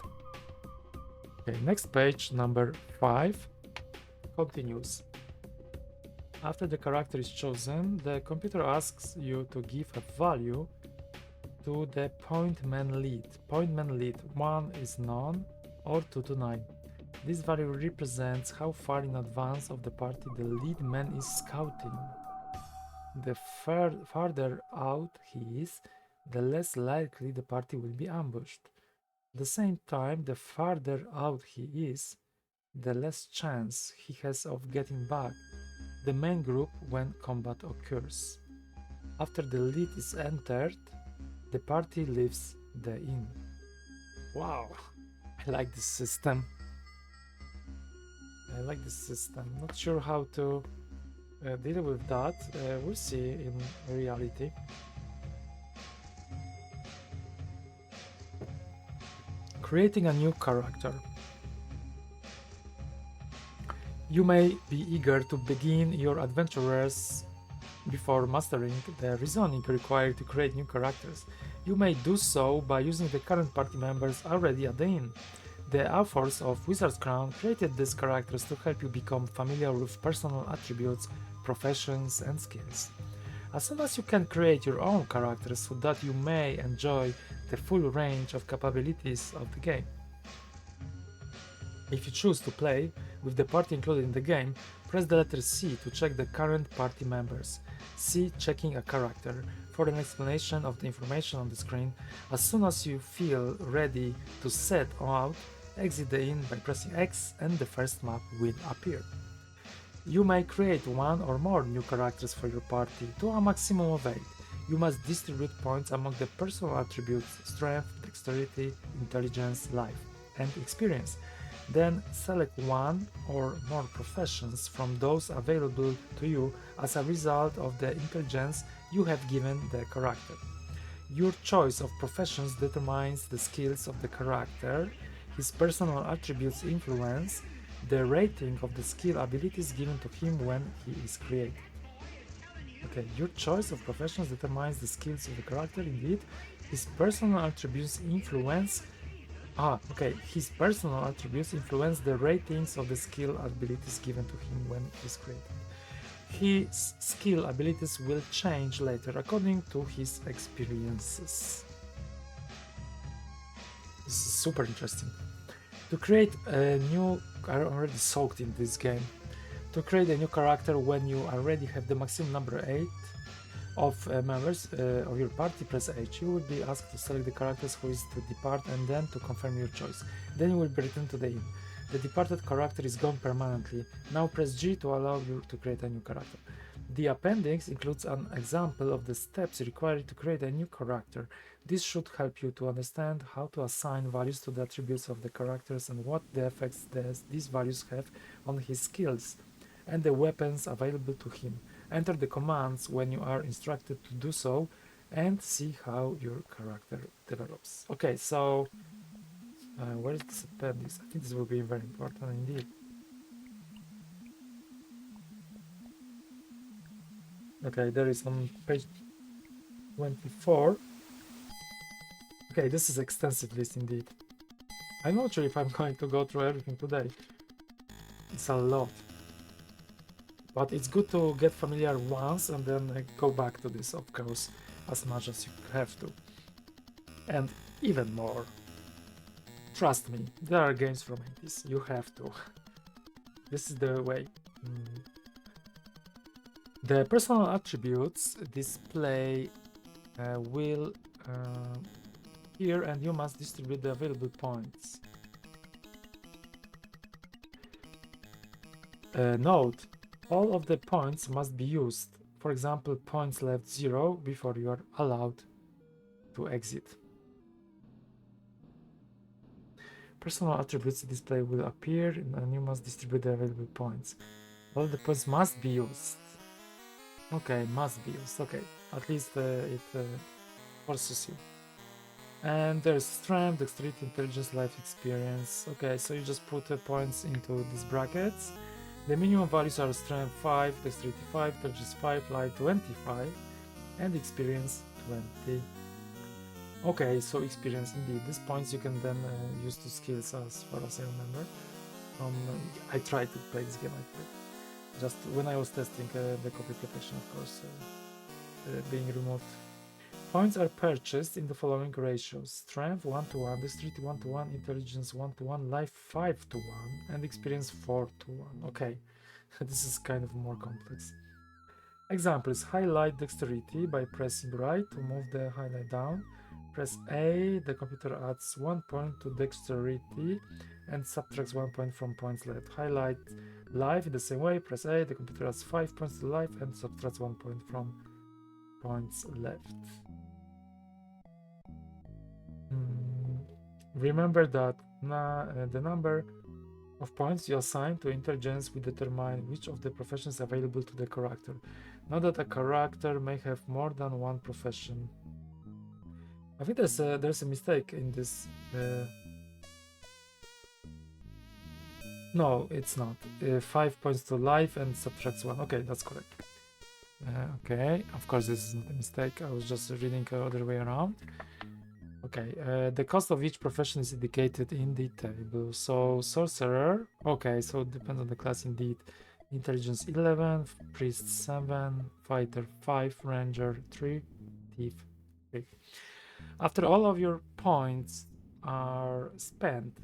Okay, next page, number 5, continues. After the character is chosen, the computer asks you to give a value to the point man lead. Point man lead 1 is none or 2 to 9. This value represents how far in advance of the party the lead man is scouting. The farther out he is, the less likely the party will be ambushed. At the same time, the farther out he is, the less chance he has of getting back the main group when combat occurs. After the lead is entered, the party leaves the inn. Wow, I like this system. Not sure how to deal with that. We'll see in reality. Creating a new character. You may be eager to begin your adventures before mastering the reasoning required to create new characters. You may do so by using the current party members already at the inn. The authors of Wizard's Crown created these characters to help you become familiar with personal attributes, professions, and skills. As soon as you can create your own characters so that you may enjoy the full range of capabilities of the game. If you choose to play with the party included in the game, press the letter C to check the current party members. C checking a character. For an explanation of the information on the screen, as soon as you feel ready to set out, exit the inn by pressing X and the first map will appear. You may create 1 or more new characters for your party to a maximum of 8. You must distribute points among the personal attributes strength, dexterity, intelligence, life, and experience. Then select 1 or more professions from those available to you as a result of the intelligence you have given the character. Your choice of professions determines the skills of the character, his personal attributes influence the rating of the skill abilities given to him when he is created. Okay, your choice of professions determines the skills of the character. Indeed, his personal attributes influence his personal attributes influence the ratings of the skill abilities given to him when he is created. His skill abilities will change later according to his experiences. This is super interesting. To create a new... I'm already soaked in this game. To create a new character when you already have the maximum number 8 of members of your party, press H. You will be asked to select the characters who is to depart and then to confirm your choice. Then you will be returned to the inn. The departed character is gone permanently. Now press G to allow you to create a new character. The appendix includes an example of the steps required to create a new character. This should help you to understand how to assign values to the attributes of the characters and what the effects these values have on his skills and the weapons available to him. Enter the commands when you are instructed to do so and see how your character develops. Okay, so where is this appendix? I think this will be very important indeed. Okay, there is on page 24. Okay, this is extensive list indeed. I'm not sure if I'm going to go through everything today. It's a lot. But it's good to get familiar once and then go back to this, of course, as much as you have to. And even more. Trust me, there are games from 80s. You have to. This is the way. The personal attributes display will here, and you must distribute the available points. Note, all of the points must be used. For example, points left 0 before you are allowed to exit. Personal attributes display will appear, and you must distribute the available points. All the points must be used. Okay, must be used. Okay, at least it forces you. And there's strength, dexterity, intelligence, life experience. Okay, so you just put points into these brackets. The minimum values are strength 5, dexterity 5, intelligence 5, life 25, and experience 20. Okay, so experience indeed. These points you can then use to skills as far as I remember. I tried to play this game, just when I was testing the copy protection, of course, being removed. Points are purchased in the following ratios: strength 1:1, dexterity 1:1, intelligence 1:1, life 5:1, and experience 4:1. Okay, this is kind of more complex. Examples: highlight dexterity by pressing right to move the highlight down. Press A, the computer adds 1 point to dexterity and subtracts 1 point from points left. Highlight life in the same way. Press A, the computer adds 5 points to life and subtracts 1 point from points left. Remember that the number of points you assign to intelligence will determine which of the professions available to the character. Note that a character may have more than one profession. I think there's a mistake in this. No, it's not. 5 points to life and subtracts 1. Okay, that's correct. Okay, of course this is not a mistake. I was just reading the other way around. Okay, the cost of each profession is indicated in the table. So sorcerer, okay, so it depends on the class indeed. Intelligence 11, priest 7, fighter 5, ranger 3, thief 3. After all of your points are spent,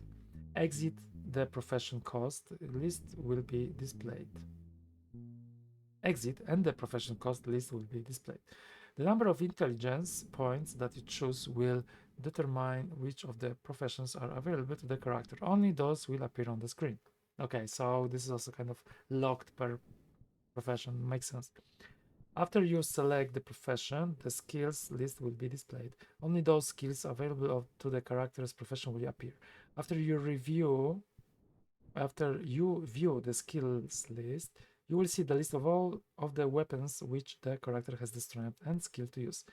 exit the profession cost list will be displayed. Exit and the profession cost list will be displayed. The number of intelligence points that you choose will determine which of the professions are available to the character. Only those will appear on the screen. Okay, so this is also kind of locked per profession. Makes sense. After you select the profession, the skills list will be displayed. Only those skills available to the character's profession will appear. After you view the skills list, you will see the list of all of the weapons which the character has the strength and skill to use.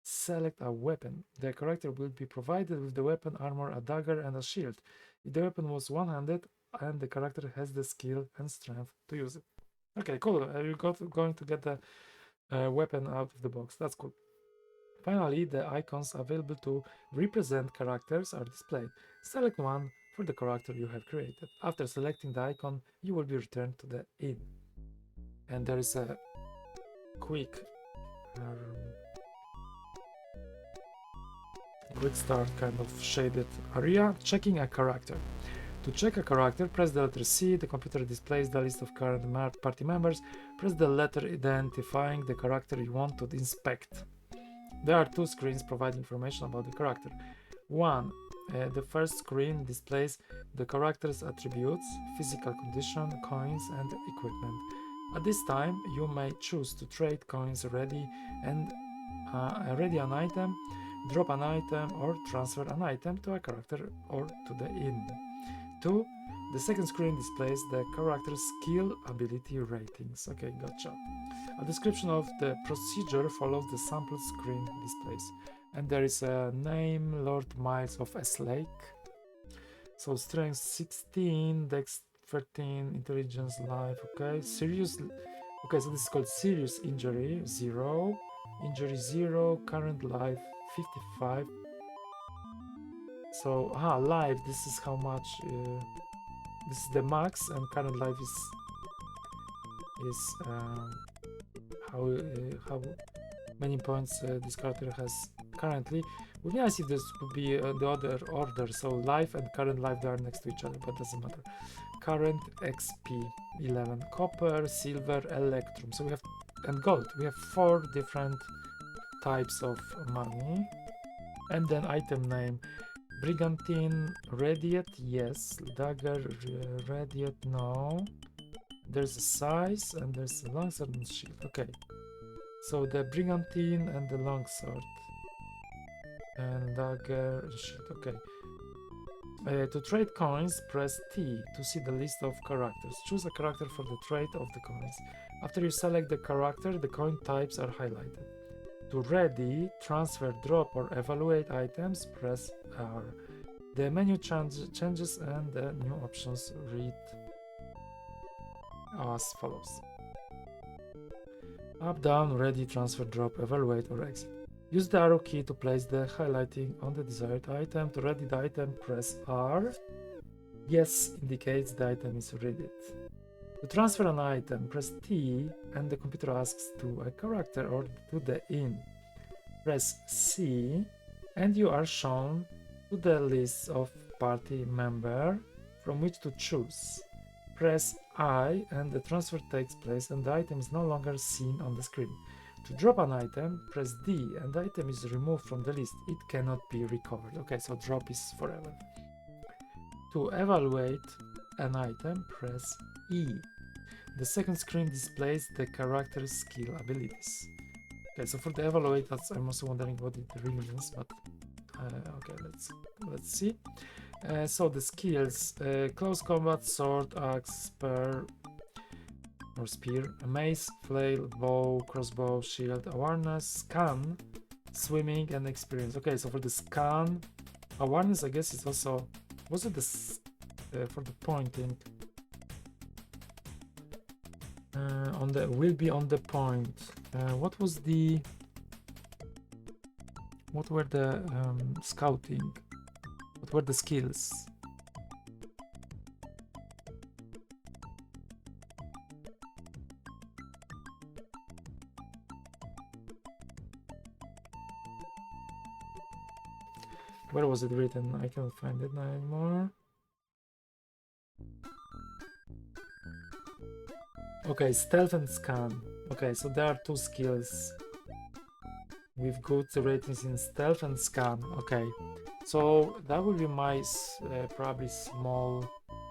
Select a weapon. The character will be provided with the weapon, armor, a dagger, and a shield. If the weapon was one-handed and the character has the skill and strength to use it. Okay, cool. You're going to get the weapon out of the box. That's cool. Finally, the icons available to represent characters are displayed. Select one for the character you have created. After selecting the icon, you will be returned to the inn. And there is a quick start kind of shaded area. Checking a character. To check a character, press the letter C. The computer displays the list of current party members. Press the letter identifying the character you want to inspect. There are two screens providing information about the character. One, the first screen displays the character's attributes, physical condition, coins, and equipment. At this time, you may choose to trade coins ready an item, drop an item, or transfer an item to a character or to the inn. 2. The second screen displays the character's skill ability ratings. Okay, gotcha. A description of the procedure follows the sample screen displays. And there is a name, Lord Miles of Eslake. So strength 16, dex 13, intelligence, life, okay. Seriously, Okay, so this is called serious injury 0, injury 0, current life 55. So life, this is how much, this is the max, and current life is how many points this character has currently. Would be nice if this would be the other order, so life and current life, they are next to each other, but doesn't matter. Current XP 11, copper, silver, electrum, so we have, and gold, we have 4 different types of money. And then item name, brigantine, radiate, yes, dagger, radiate, no. There's a size and there's a longsword and shield. Okay, so the brigantine and the longsword and dagger and shield. Okay. To trade coins, press T to see the list of characters. Choose a character for the trade of the coins. After you select the character, the coin types are highlighted. To ready, transfer, drop, or evaluate items, press R. The menu changes and the new options read as follows. Up, down, ready, transfer, drop, evaluate, or exit. Use the arrow key to place the highlighting on the desired item. To ready the item, press R. Yes indicates the item is readied. To transfer an item, press T and the computer asks to a character or to the inn. Press C and you are shown to the list of party member from which to choose. Press I and the transfer takes place and the item is no longer seen on the screen. To drop an item, press D and the item is removed from the list. It cannot be recovered. Okay, so drop is forever. To evaluate an item, press E. The second screen displays the character's skill abilities. Okay, so for the evaluate, I'm also wondering what it really means, but okay, let's see. So the skills, close combat, sword, axe, spear, or spear, mace, flail, bow, crossbow, shield, awareness, scan, swimming, and experience. Okay, so for the scan, awareness, I guess it's also, was it this for the pointing? On the will be on the point. What was the? What were the scouting? What were the skills? Where was it written? I cannot find it anymore. Okay, stealth and scan. Okay, so there are 2 skills with good ratings in stealth and scan. Okay, so that will be my probably small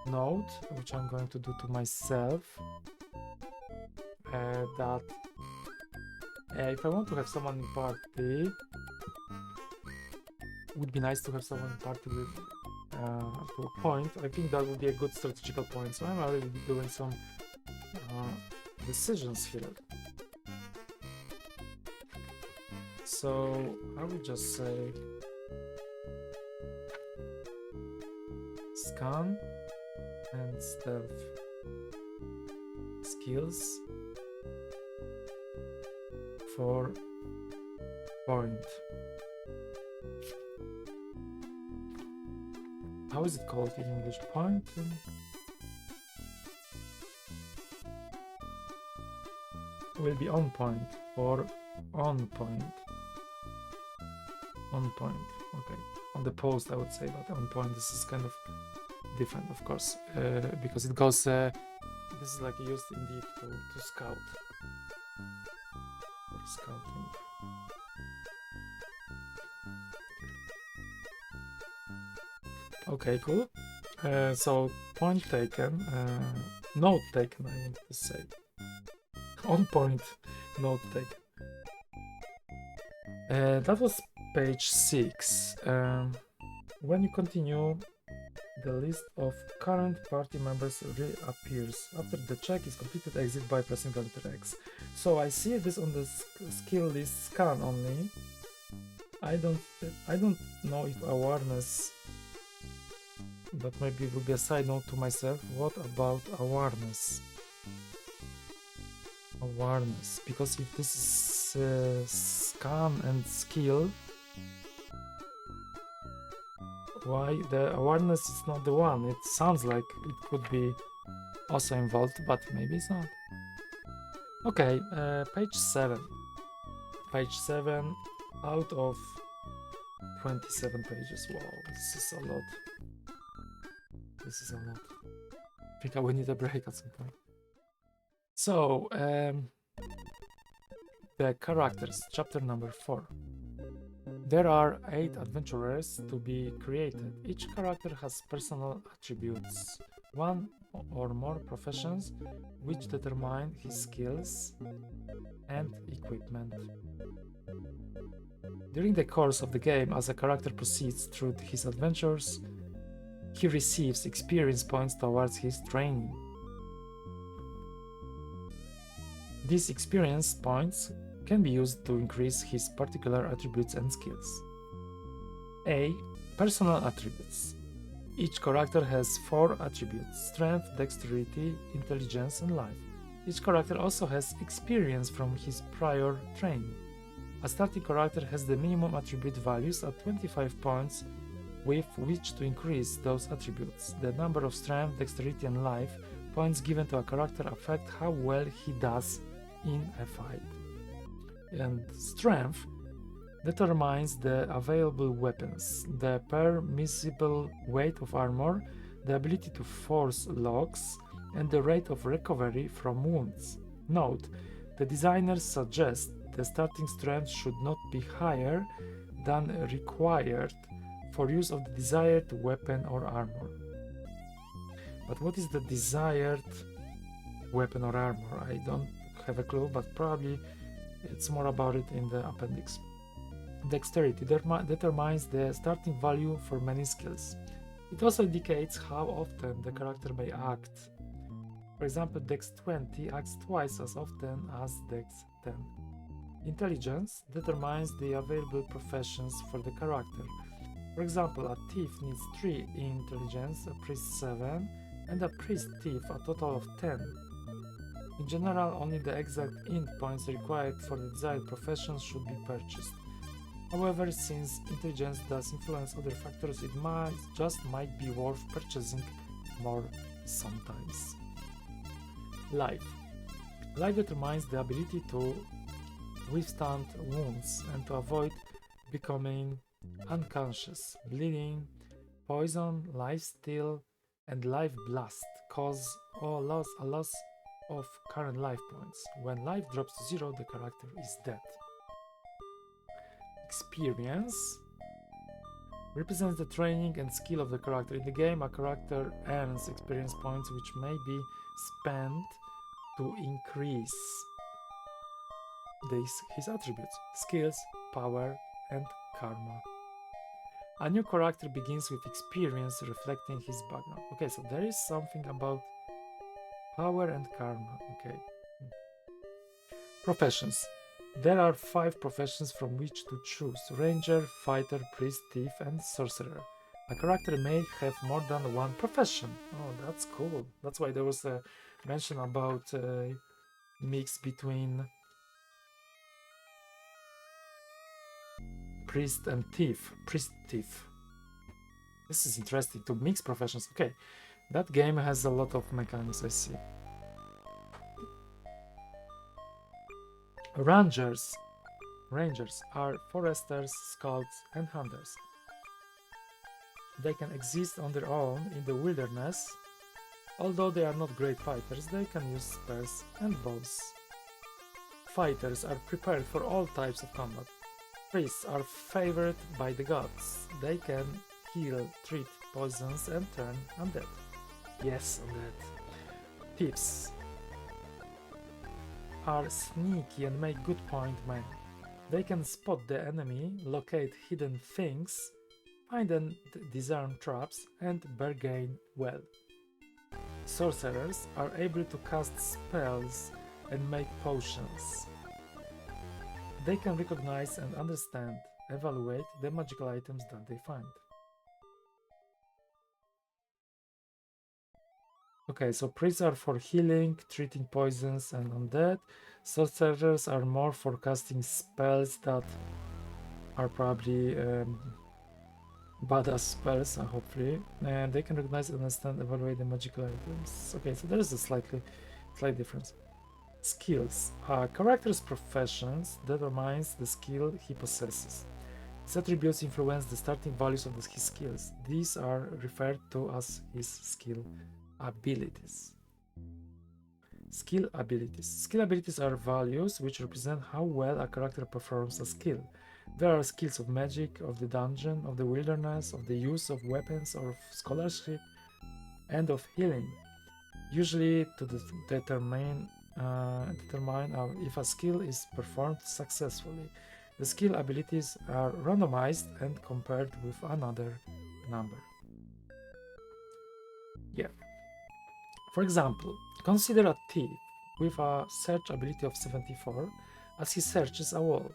note, which I'm going to do to myself. That if I want to have someone in party, would be nice to have someone in party with to a point. I think that would be a good strategical point. So I'm already doing some decisions here. So I will just say scan and stealth skills for point. How is it called in English? Point? Will be on point or on point. On point. Okay. On the post, I would say, but on point, this is kind of different, of course, because it goes. This is like used indeed to scout. For scouting. Okay, cool. So point taken, note taken, I want to say. On point, note taken. That was page 6. When you continue, the list of current party members reappears. After the check is completed, exit by pressing the letter X. So I see this on the skill list scan only. I don't know if awareness. That maybe will be a side note to myself. What about awareness? Awareness, because if this is scan and skill, why the awareness is not the one? It sounds like it could be also involved, but maybe it's not. Okay, page 7. Page 7 out of 27 pages. Wow, this is a lot. This is a lot. I think I will need a break at some point. So, the characters, chapter number 4. There are 8 adventurers to be created. Each character has personal attributes, one or more professions, which determine his skills and equipment. During the course of the game, as a character proceeds through his adventures, he receives experience points towards his training. These experience points can be used to increase his particular attributes and skills. A. Personal attributes. Each character has 4 attributes: strength, dexterity, intelligence, and life. Each character also has experience from his prior training. A starting character has the minimum attribute values at 25 points with which to increase those attributes. The number of strength, dexterity, and life points given to a character affect how well he does in a fight. And strength determines the available weapons, the permissible weight of armor, the ability to force locks, and the rate of recovery from wounds. Note, the designers suggest the starting strength should not be higher than required for use of the desired weapon or armor. But what is the desired weapon or armor? I don't have a clue, but probably it's more about it in the appendix. Dexterity determines the starting value for many skills. It also indicates how often the character may act. For example, Dex 20 acts twice as often as Dex 10. Intelligence determines the available professions for the character. For example, a thief needs 3 intelligence, a priest 7, and a priest thief a total of 10. In general, only the exact int points required for the desired profession should be purchased. However, since intelligence does influence other factors, it might be worth purchasing more sometimes. Life. Life determines the ability to withstand wounds and to avoid becoming unconscious. Bleeding, poison, lifesteal, and life blast cause a loss of current life points. When life drops to 0, the character is dead. Experience represents the training and skill of the character. In the game, a character earns experience points which may be spent to increase his attributes, skills, power, and karma. A new character begins with experience reflecting his background. Okay, so there is something about power and karma. Okay. Professions. There are 5 professions from which to choose: ranger, fighter, priest, thief, and sorcerer. A character may have more than one profession. Oh, that's cool. That's why there was a mention about mix between priest and thief. Priest, thief. This is interesting, to mix professions. Okay, that game has a lot of mechanics, I see. Rangers are foresters, scouts, and hunters. They can exist on their own in the wilderness. Although they are not great fighters, they can use spears and bows. Fighters are prepared for all types of combat. Priests are favored by the gods. They can heal, treat poisons, and turn undead. Yes, undead. Thieves are sneaky and make good point men. They can spot the enemy, locate hidden things, find and disarm traps, and bargain well. Sorcerers are able to cast spells and make potions. They can recognize and understand, evaluate the magical items that they find. Okay, so priests are for healing, treating poisons and undead. Sorcerers are more for casting spells that are probably badass spells, hopefully. And they can recognize, understand, evaluate the magical items. Okay, so there is a slight difference. Skills. A character's professions determines the skill he possesses. His attributes influence the starting values of his skills. These are referred to as his skill abilities. Skill abilities. Skill abilities are values which represent how well a character performs a skill. There are skills of magic, of the dungeon, of the wilderness, of the use of weapons, or of scholarship, and of healing. Usually to determine if a skill is performed successfully. The skill abilities are randomized and compared with another number. Yeah. For example, consider a thief with a search ability of 74 as he searches a wall.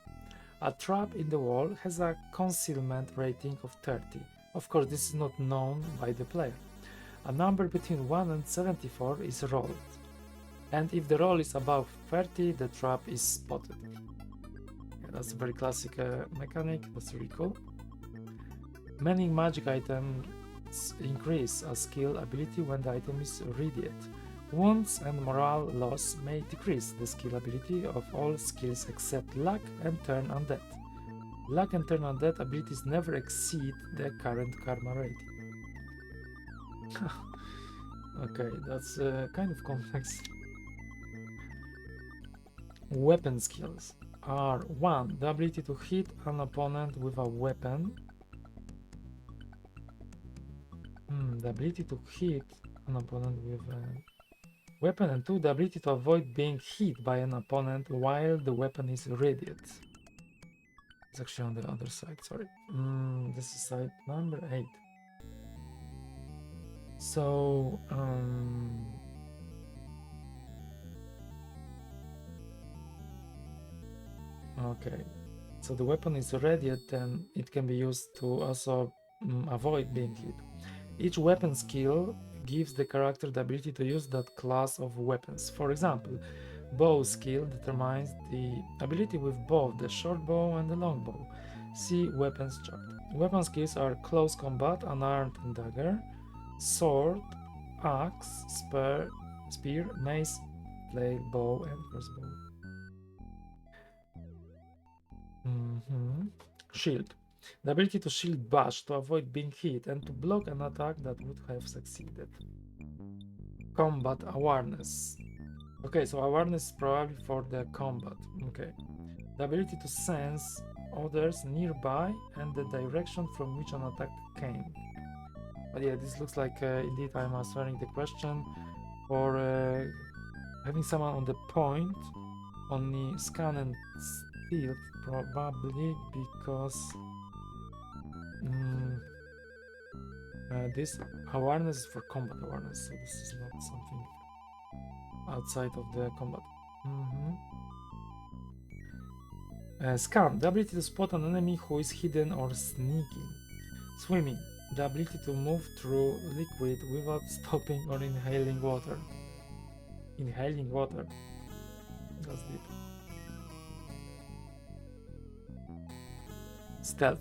A trap in the wall has a concealment rating of 30. Of course, this is not known by the player. A number between 1 and 74 is rolled, and if the roll is above 30, the trap is spotted. Yeah, that's a very classic mechanic, that's really cool. Many magic items increase a skill ability when the item is radiate. Wounds and morale loss may decrease the skill ability of all skills except luck and turn undead. Luck and turn undead abilities never exceed the current karma rating. Okay, that's kind of complex. Weapon skills are 1. The ability to hit an opponent with a weapon. The ability to hit an opponent with a weapon, and 2. The ability to avoid being hit by an opponent while the weapon is radiant. It's actually on the other side, sorry. This is side number 8. So, okay. So the weapon is radiant, then it can be used to also avoid being hit. Each weapon skill gives the character the ability to use that class of weapons. For example, bow skill determines the ability with both the short bow and the long bow. See weapons chart. Weapon skills are close combat, unarmed and dagger, sword, axe, spear, mace, flail, bow, and crossbow. Shield. The ability to shield bash to avoid being hit and to block an attack that would have succeeded. Combat awareness. Okay, so awareness is probably for the combat. Okay. The ability to sense others nearby and the direction from which an attack came. But yeah, this looks like indeed I'm answering the question for having someone on the point, only scan and stealth, probably because this awareness is for combat awareness, so this is not something outside of the combat. Scan, the ability to spot an enemy who is hidden or sneaking. Swimming, the ability to move through liquid without stopping or inhaling water. Inhaling water. That's deep. Stealth,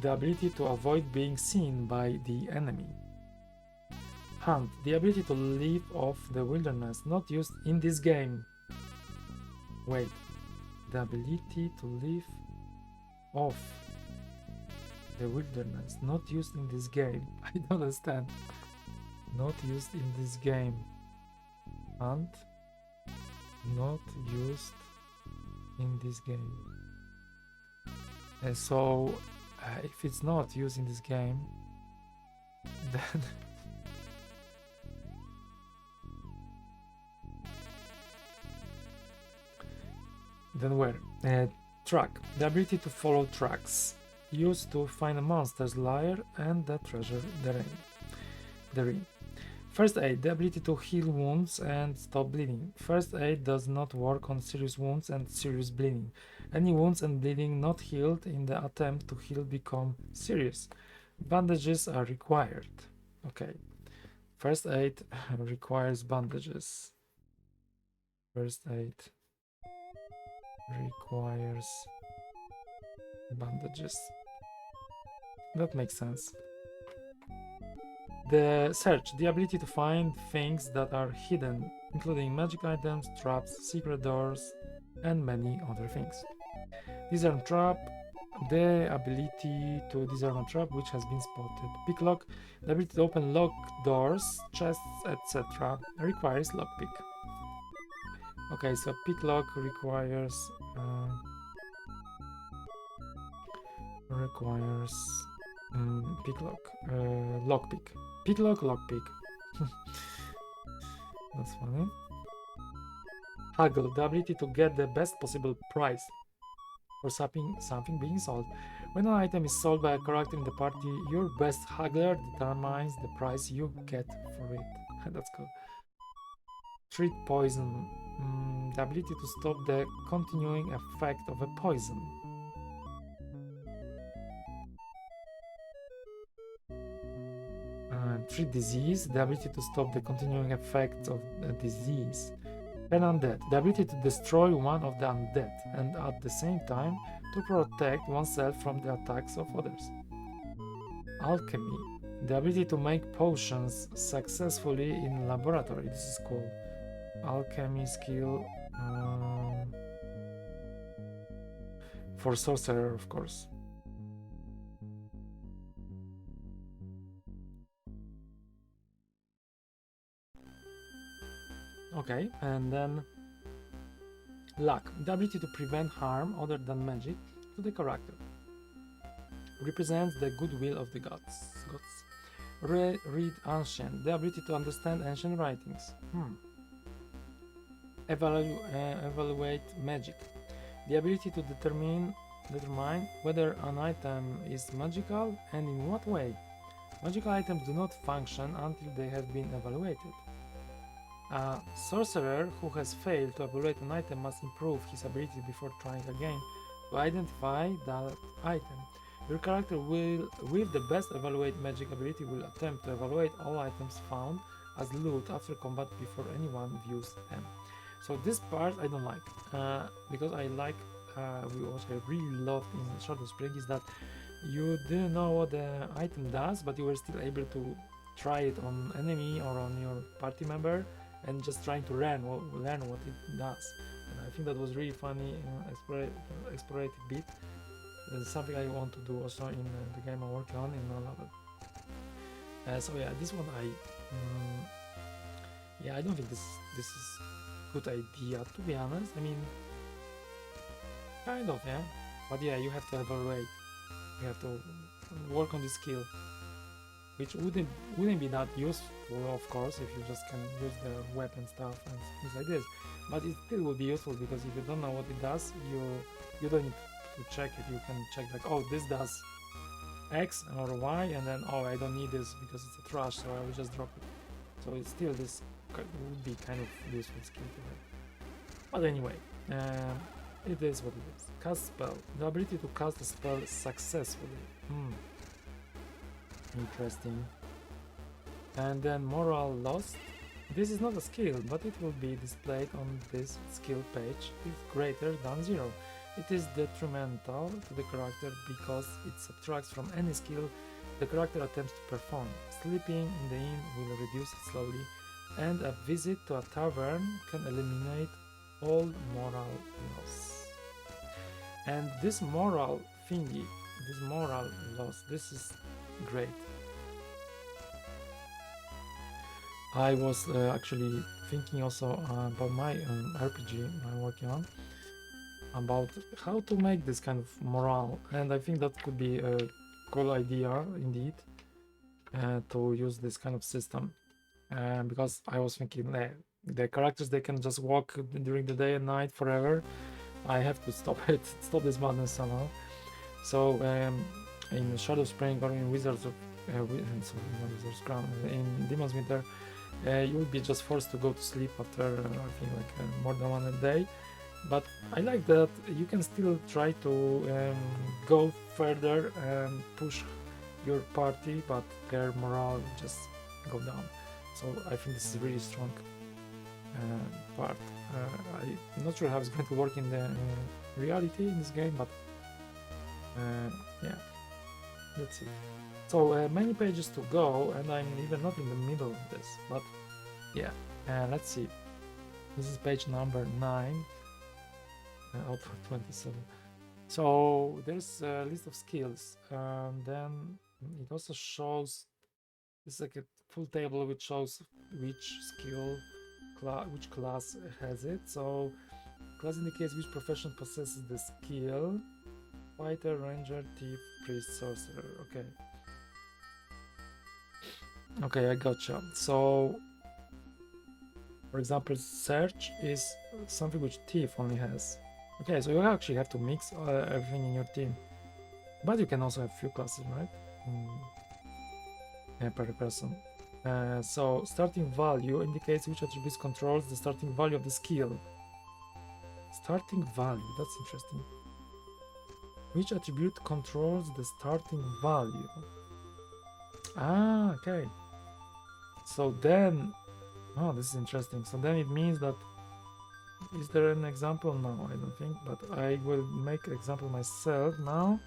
the ability to avoid being seen by the enemy. Hunt, the ability to live off the wilderness, not used in this game. Wait, the ability to live off the wilderness, not used in this game. I don't understand. Not used in this game. Hunt, not used in this game. So if it's not used in this game, then then where? Track, the ability to follow tracks, used to find a monster's lair and the treasure therein. First aid, the ability to heal wounds and stop bleeding. First aid does not work on serious wounds and serious bleeding. Any wounds and bleeding not healed in the attempt to heal become serious. Bandages are required. Okay. First aid requires bandages. First aid requires bandages. That makes sense. The search, the ability to find things that are hidden, including magic items, traps, secret doors, and many other things. Disarm trap, the ability to disarm a trap which has been spotted. Picklock, the ability to open locked doors, chests, etc. requires lockpick. Okay, so picklock requires picklock, lockpick. Picklock, lockpick. That's funny. Haggle, the ability to get the best possible price for something being sold. When an item is sold by a character in the party, your best haggler determines the price you get for it. That's cool. Treat poison, the ability to stop the continuing effect of a poison. Treat disease, the ability to stop the continuing effects of the disease. Turn undead, the ability to destroy one of the undead and at the same time to protect oneself from the attacks of others. Alchemy, the ability to make potions successfully in laboratory. This is cool. Alchemy skill for sorcerer, of course. Okay, and then luck, the ability to prevent harm other than magic to the character. Represents the goodwill of the gods. Read ancient, the ability to understand ancient writings. Evaluate magic, the ability to determine whether an item is magical and in what way. Magical items do not function until they have been evaluated. A sorcerer who has failed to evaluate an item must improve his ability before trying again to identify that item. Your character will, with the best evaluate magic ability, will attempt to evaluate all items found as loot after combat before anyone views them. So this part I don't like, because I like, what I really loved in Shadow Spring is that you didn't know what the item does, but you were still able to try it on enemy or on your party member and just trying to learn what it does. And I think that was really funny, explorative bit. It's something I want to do also in the game I'm working on in level. So yeah, this one I don't think this is good idea, to be honest. I mean, kind of, yeah. But yeah, you have to evaluate. You have to work on this skill, which wouldn't be that useful, of course, if you just can use the weapon stuff and things like this. But it still would be useful because if you don't know what it does, you don't need to check it. You can check like, oh, this does X or Y, and then oh, I don't need this because it's a trash, so I will just drop it. So it's still this would be kind of useful skill to have. But anyway, it is what it is. Cast spell, the ability to cast a spell successfully. Interesting. And then moral lost. This is not a skill, but it will be displayed on this skill page if greater than 0. It is detrimental to the character because it subtracts from any skill the character attempts to perform. Sleeping in the inn will reduce it slowly, and a visit to a tavern can eliminate all moral loss. And this moral thingy, this moral loss, this is great. I was actually thinking also about my RPG I'm working on, about how to make this kind of morale, and I think that could be a cool idea indeed, to use this kind of system, because I was thinking the characters, they can just walk during the day and night forever. I have to stop this madness somehow. So in Shadow Spring or in Wizards of Wizards Crown, in Demon's Winter, you will be just forced to go to sleep after I think like more than one a day. But I like that you can still try to go further and push your party, but their morale just go down. So I think this is a really strong part. I'm not sure how it's going to work in the reality in this game, but yeah, let's see. So many pages to go, and I'm even not in the middle of this, but yeah, let's see. This is page number 9 out of 27. So there's a list of skills, then it also shows, it's like a full table which shows which skill, which class has it. So class indicates which profession possesses the skill: fighter, ranger, thief, priest, sorcerer. Okay, I gotcha. So for example, search is something which thief only has. Okay, so you actually have to mix everything in your team, but you can also have few classes, right? Yeah, per person. So starting value indicates which attributes controls the starting value of the skill. Starting value, that's interesting. Which attribute controls the starting value? Ah, okay. So then, oh, this is interesting. So then it means that, is there an example? No, I don't think, but I will make an example myself now.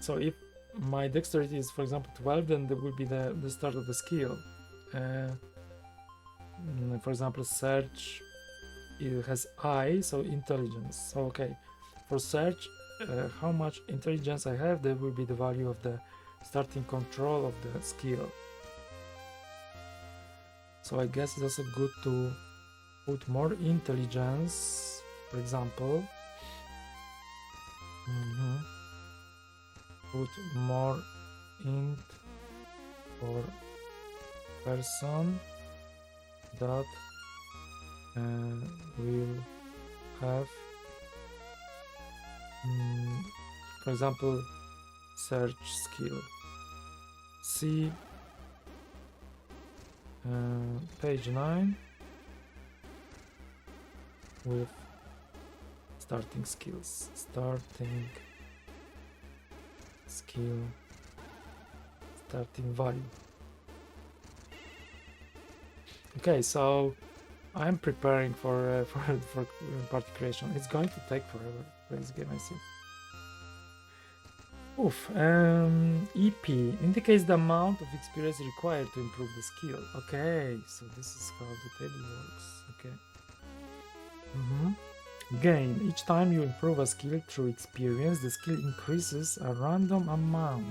So if my dexterity is, for example, 12, then there will be the start of the skill. For example, search, it has I, so intelligence. So okay, for search, how much intelligence I have, there will be the value of the starting control of the skill. So I guess it's also good to put more intelligence, for example. Put more int for person that will have, for example, search skill. See page 9 with starting skills. Starting skill, starting value. Okay, so I'm preparing for party creation. It's going to take forever for this game, I see. Oof. EP indicates the amount of experience required to improve the skill. Okay, so this is how the table works. Okay. Gain. Each time you improve a skill through experience, the skill increases a random amount.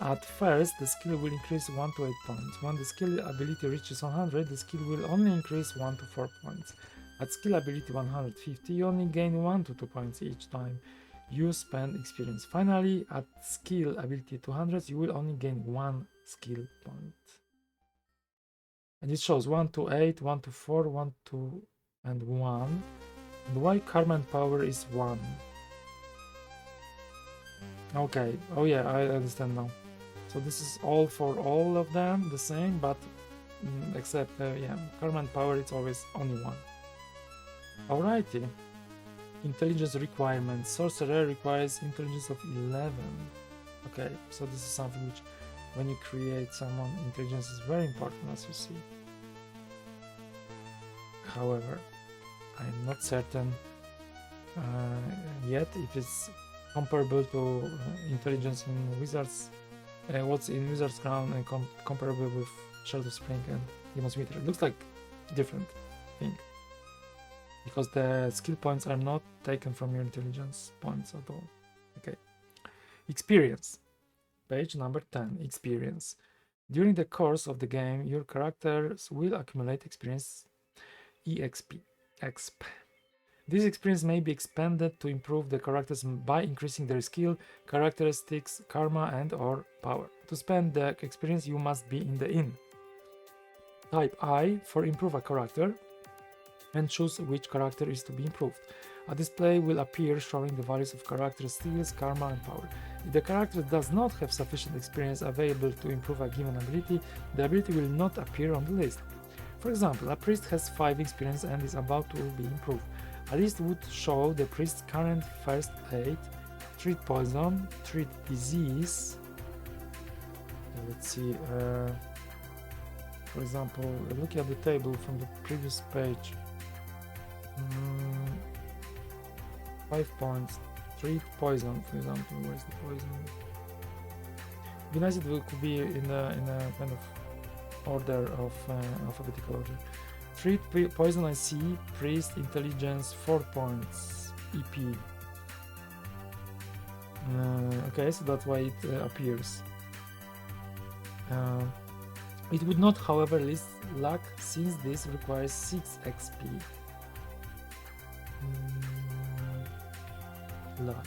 At first, the skill will increase 1 to 8 points. When the skill ability reaches 100, the skill will only increase 1 to 4 points. At skill ability 150, you only gain 1 to 2 points each time you spend experience. Finally, at skill ability 200, you will only gain 1 skill point. And it shows 1 to 8, 1 to 4, 1 to and 1. And why karma and power is 1? Okay, oh yeah, I understand now. So this is all for all of them, the same, but except, yeah, karma and power, it's always only 1. Alrighty. Intelligence requirements. Sorcerer requires intelligence of 11. Okay, so this is something which, when you create someone, intelligence is very important, as you see. However, I'm not certain yet if it's comparable to intelligence in Wizards, what's in Wizards Crown, and comparable with Shadow Spring and Demon's Meter. It looks like different thing, because the skill points are not taken from your intelligence points at all. Okay. Experience. Page number 10. Experience. During the course of the game, your characters will accumulate experience, EXP. This experience may be expended to improve the characters by increasing their skill, characteristics, karma, and or power. To spend the experience, you must be in the inn. Type I for improve a character and choose which character is to be improved. A display will appear showing the values of character skills, karma, and power. If the character does not have sufficient experience available to improve a given ability, the ability will not appear on the list. For example, a priest has 5 experience and is about to be improved. A list would show the priest's current first aid, treat poison, treat disease. Let's see. For example, looking at the table from the previous page, 5 points, 3 poison, for example. Where's the poison? It'd be nice if it could be in a kind of order of alphabetical order. 3 poison I see, priest, intelligence, 4 points, EP. Okay, so that's why it appears. It would not, however, list luck since this requires 6 XP. Luck.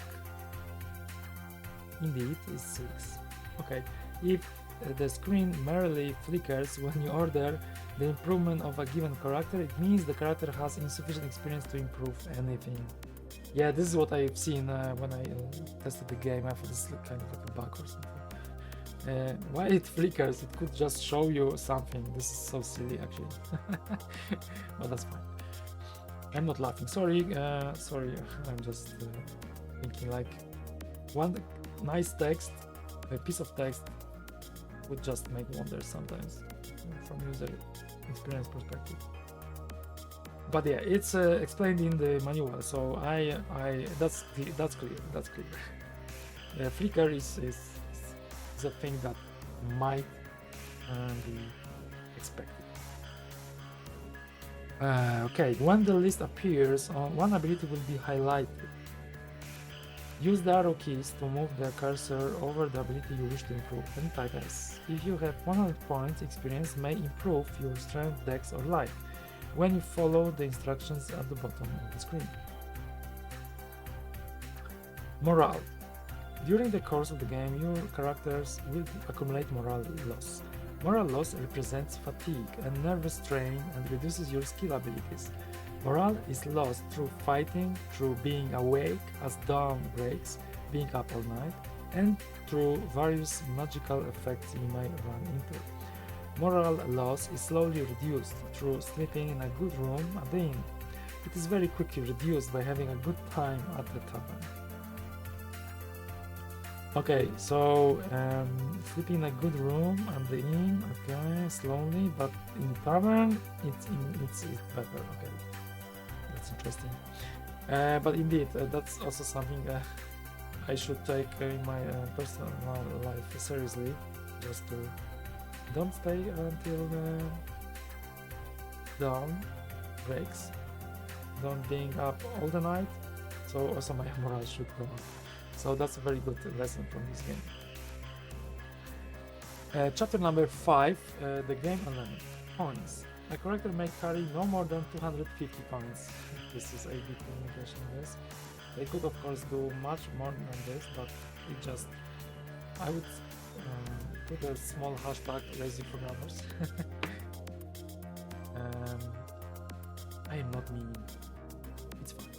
Indeed, is 6. Okay, if the screen merely flickers when you order the improvement of a given character, it means the character has insufficient experience to improve anything. Yeah, this is what I've seen when I tested the game. I thought this is kind of like a bug or something. Why it flickers? It could just show you something. This is so silly, actually. But that's fine. I'm not laughing. Sorry. I'm just thinking like one nice text, a piece of text would just make wonders sometimes from user experience perspective. But yeah, it's explained in the manual, so that's clear. Flicker is a thing that might be expected. Okay, when the list appears, one ability will be highlighted. Use the arrow keys to move the cursor over the ability you wish to improve, and type S. If you have 100 points, experience may improve your strength, dex, or life when you follow the instructions at the bottom of the screen. Morale. During the course of the game, your characters will accumulate morale loss. Morale loss represents fatigue and nervous strain and reduces your skill abilities. Morale is lost through fighting, through being awake as dawn breaks, being up all night, and through various magical effects you may run into. Morale loss is slowly reduced through sleeping in a good room at the inn. It is very quickly reduced by having a good time at the tavern. Okay, so sleeping in a good room at the inn, okay, slowly, but in tavern, it's better, okay. That's interesting. But indeed, that's also something I should take in my personal life seriously, just to don't stay until dawn breaks, don't being up all the night, so also my morale should go up. So that's a very good lesson from this game. Chapter number 5, the game unlimited. Points. A character may carry no more than 250 points. This is a big limitation, yes. They could of course do much more than this, but it just... I would put a small hashtag lazy programmers. I am not mean. It's fine.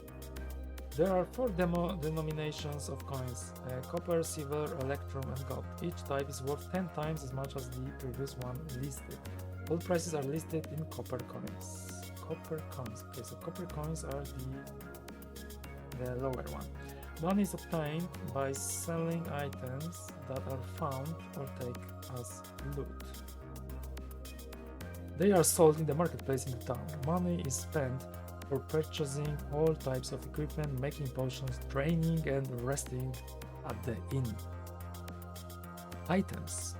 There are 4 denominations of coins: copper, silver, electrum, and gold. Each type is worth 10 times as much as the previous one listed. All prices are listed in copper coins. Copper coins. Okay, so copper coins are the lower one. Money is obtained by selling items that are found or taken as loot. They are sold in the marketplace in the town. Money is spent for purchasing all types of equipment, making potions, training, and resting at the inn. Items.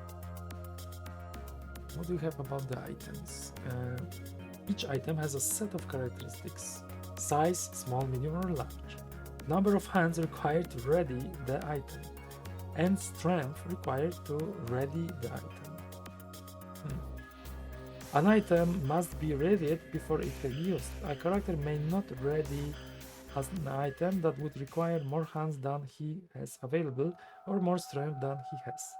What do we have about the items? Each item has a set of characteristics: size, small, medium, or large, number of hands required to ready the item, and strength required to ready the item. An item must be readied before it can be used. A character may not ready an item that would require more hands than he has available or more strength than he has.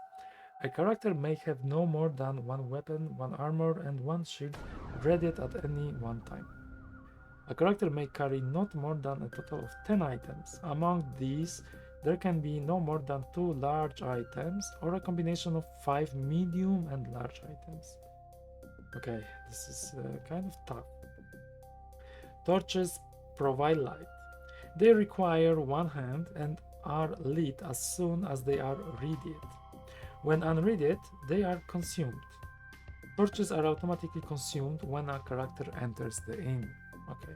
A character may have no more than 1 weapon, 1 armor, and 1 shield readied at any one time. A character may carry not more than a total of 10 items. Among these, there can be no more than 2 large items or a combination of 5 medium and large items. Okay, this is kind of tough. Torches provide light. They require 1 hand and are lit as soon as they are readied. When unreadied, they are consumed. Torches are automatically consumed when a character enters the inn. Okay.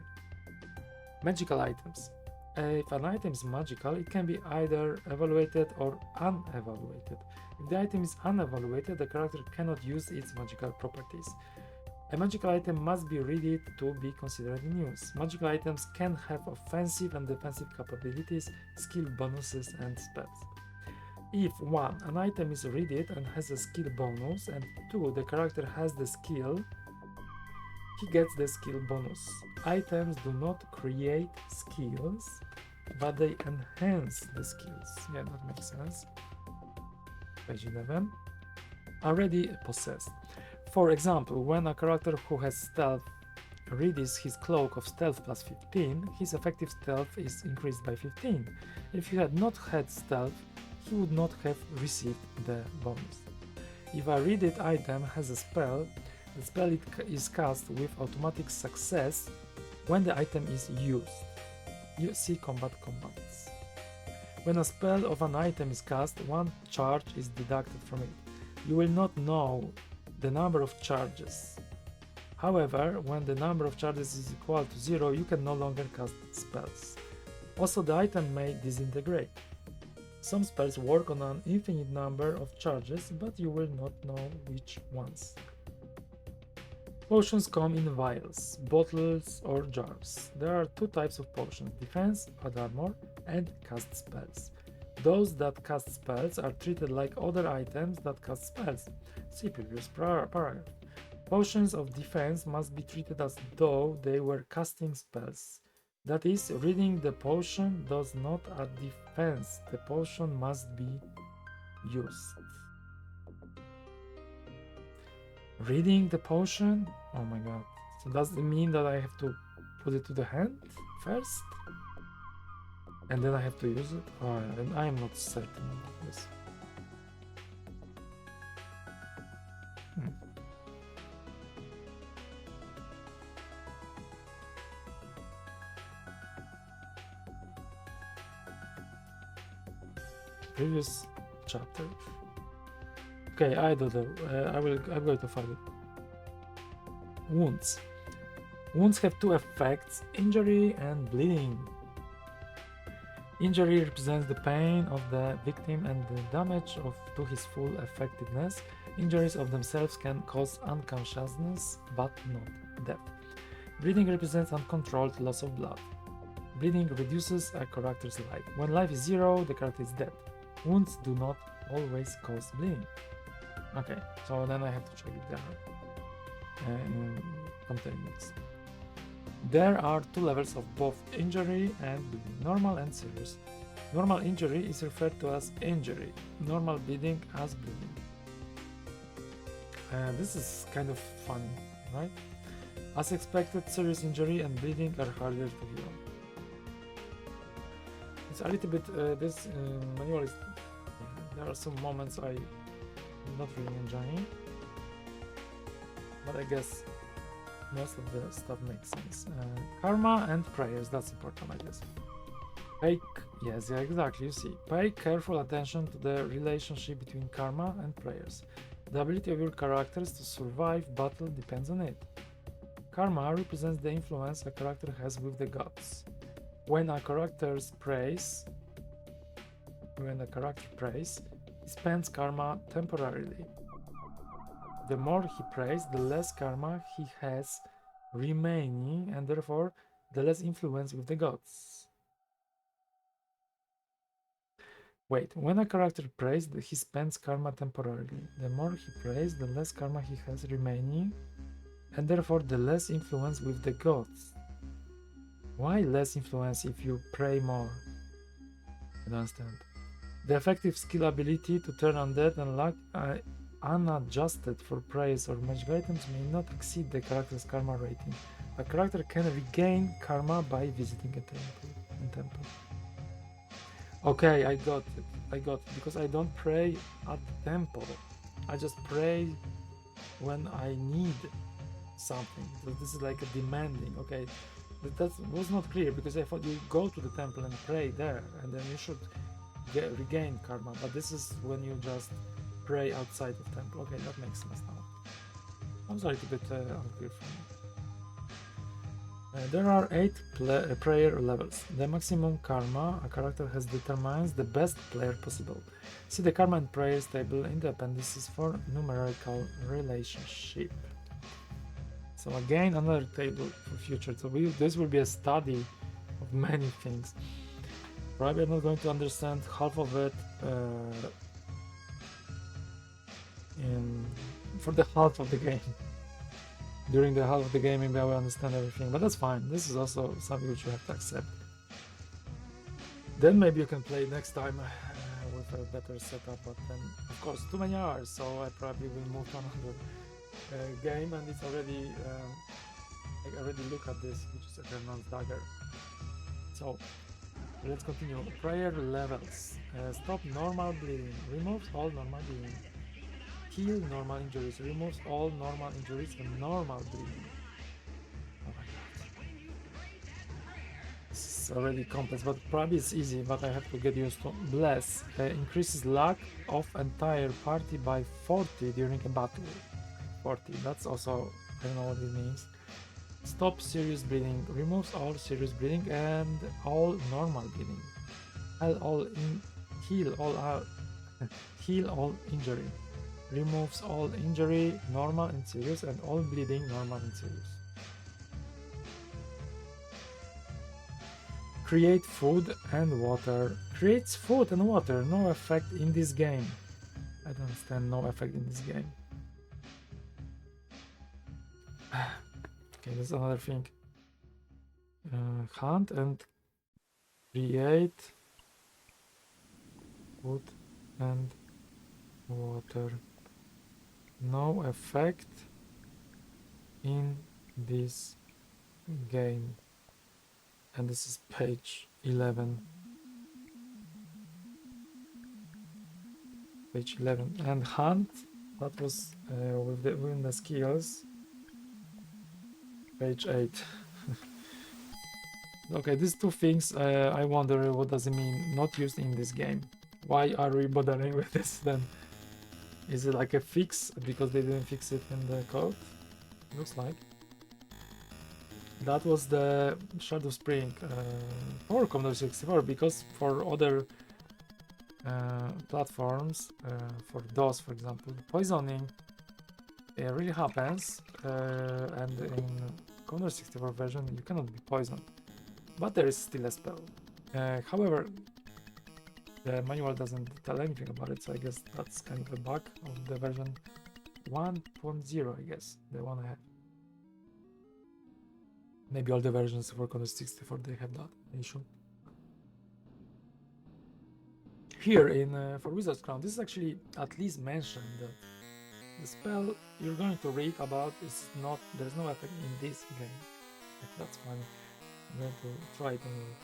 Magical items. If an item is magical, it can be either evaluated or unevaluated. If the item is unevaluated, the character cannot use its magical properties. A magical item must be readied to be considered in use. Magical items can have offensive and defensive capabilities, skill bonuses, and spells. If 1. An item is readied and has a skill bonus, and 2. The character has the skill, he gets the skill bonus. Items do not create skills, but they enhance the skills. Yeah, that makes sense. Page 11. Already possessed. For example, when a character who has stealth readies his cloak of stealth plus 15, his effective stealth is increased by 15. If he had not had stealth, he would not have received the bonus. If a readied item has a spell, the spell is cast with automatic success when the item is used. You see combats. When a spell of an item is cast, 1 charge is deducted from it. You will not know the number of charges. However, when the number of charges is equal to 0, you can no longer cast spells. Also, the item may disintegrate. Some spells work on an infinite number of charges, but you will not know which ones. Potions come in vials, bottles, or jars. There are 2 types of potions: defense, add armor, and cast spells. Those that cast spells are treated like other items that cast spells. See previous paragraph. Potions of defense must be treated as though they were casting spells. That is, reading the potion does not add defense. The potion must be used. Reading the potion? Oh my god. So does it mean that I have to put it to the hand first? And then I have to use it? Oh, and I am not certain about this. Previous chapter. Okay, I don't know. I'm going to find it. Wounds. Wounds have 2 effects: injury and bleeding. Injury represents the pain of the victim and the damage to his full effectiveness. Injuries of themselves can cause unconsciousness, but not death. Bleeding represents uncontrolled loss of blood. Bleeding reduces a character's life. When life is 0, the character is dead. Wounds do not always cause bleeding. Okay, so then I have to check it down in containers. There are 2 levels of both injury and bleeding: normal and serious. Normal injury is referred to as injury, normal bleeding as bleeding. This is kind of funny, right? As expected, serious injury and bleeding are harder to heal. It's a little bit, this manual is, there are some moments I'm not really enjoying, but I guess most of the stuff makes sense. Karma and prayers, that's important, I guess. Yes, yeah, exactly, you see. Pay careful attention to the relationship between karma and prayers. The ability of your characters to survive battle depends on it. Karma represents the influence a character has with the gods. When a character prays, he spends karma temporarily. The more he prays, the less karma he has remaining, and therefore the less influence with the gods. Wait, when a character prays, he spends karma temporarily. The more he prays, the less karma he has remaining, and therefore the less influence with the gods. Why less influence if you pray more? I don't understand. The effective skill ability to turn undead and luck unadjusted for praise or magic items may not exceed the character's karma rating. A character can regain karma by visiting a temple. Okay, I got it, because I don't pray at the temple. I just pray when I need something. So this is like a demanding, okay. That was not clear, because I thought you go to the temple and pray there, and then you should regain karma, but this is when you just pray outside of temple. Okay, that makes sense now. was a little bit unclear for me. There are 8 prayer levels. The maximum karma a character has determines the best player possible. See the karma and prayers table in the appendices for numerical relationship. So again, another table for future. So this will be a study of many things. Probably I'm not going to understand half of it for the half of the game. During the half of the game, maybe I will understand everything, but that's fine. This is also something which you have to accept. Then maybe you can play next time with a better setup, but then, of course, too many hours, so I probably will move to another game, and it's already, I already look at this, which is Eternal's Dagger. So, let's continue. Prayer levels. Stop normal bleeding. Removes all normal bleeding. Heal normal injuries, removes all normal injuries and normal bleeding. Oh my god. This is already complex, but probably it's easy, but I have to get used to. Bless. Increases luck of entire party by 40 during a battle. 40, that's also, I don't know what it means. Stop serious bleeding, removes all serious bleeding and all normal bleeding. Heal all injury. Removes all injury, normal and serious, and all bleeding, normal and serious. Create food and water. Creates food and water, no effect in this game. I don't understand, no effect in this game. Okay, that's another thing. Hunt and create food and water. No effect in this game. And this is page 11. Page 11. And hunt, that was within the skills. Page 8. Okay, these two things, I wonder what does it mean not used in this game. Why are we bothering with this then? Is it like a fix because they didn't fix it in the code? Looks like. That was the Shadow Spring for Commodore 64, because for other platforms, for DOS for example, poisoning really happens, and in Commodore 64 version you cannot be poisoned, but there is still a spell. However, the manual doesn't tell anything about it, so I guess that's kind of a bug of the version 1.0, I guess, the one I have. Maybe all the versions for Commodore 64 they have that issue. Here in for Wizard's Crown, this is actually at least mentioned that the spell you're going to read about is not, there's no effect in this game. That's funny. I'm going to try it anyway.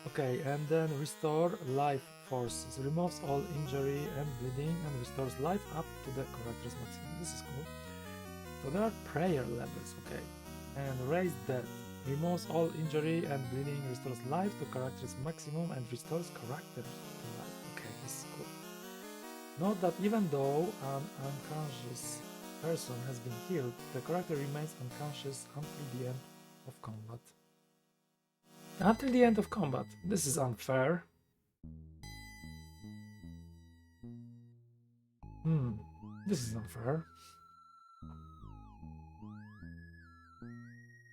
Okay, and then restore life forces. Removes all injury and bleeding and restores life up to the character's maximum. This is cool. So there are prayer levels, okay. And raise death. Removes all injury and bleeding, restores life to character's maximum and restores character to life. Okay, this is cool. Note that even though an unconscious person has been healed, the character remains unconscious until the end of combat. Until the end of combat. This is unfair. This is unfair.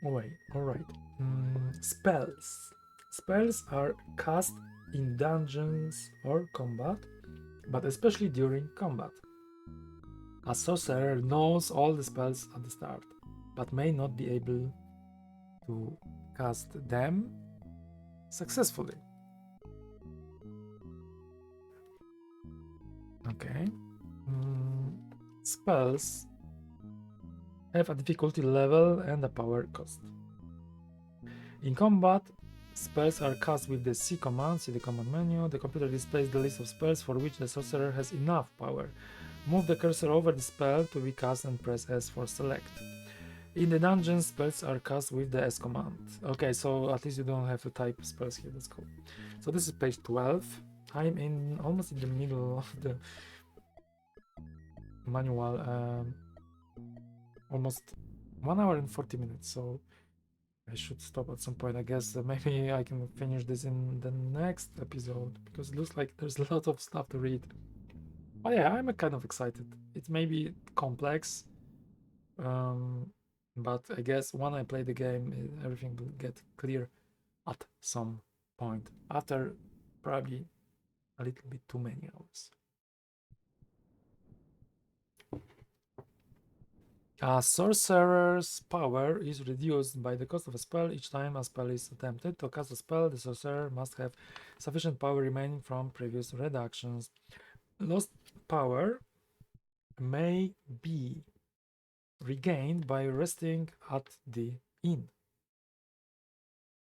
Oh wait, alright. Spells. Spells are cast in dungeons or combat, but especially during combat. A sorcerer knows all the spells at the start, but may not be able to cast them successfully. Okay. Spells have a difficulty level and a power cost. In combat, spells are cast with the C command. See the command menu. The computer displays the list of spells for which the sorcerer has enough power. Move the cursor over the spell to be cast and press S for select. In the dungeon, spells are cast with the S command. Okay, so at least you don't have to type spells here. That's cool. So this is page 12. I'm almost in the middle of the manual. almost 1 hour and 40 minutes, so I should stop at some point. I guess maybe I can finish this in the next episode, because it looks like there's a lot of stuff to read. But yeah, I'm kind of excited. It may be complex, but I guess when I play the game, everything will get clear at some point, after probably a little bit too many hours. A sorcerer's power is reduced by the cost of a spell each time a spell is attempted. To cast a spell, the sorcerer must have sufficient power remaining from previous reductions. Lost power may be regained by resting at the inn.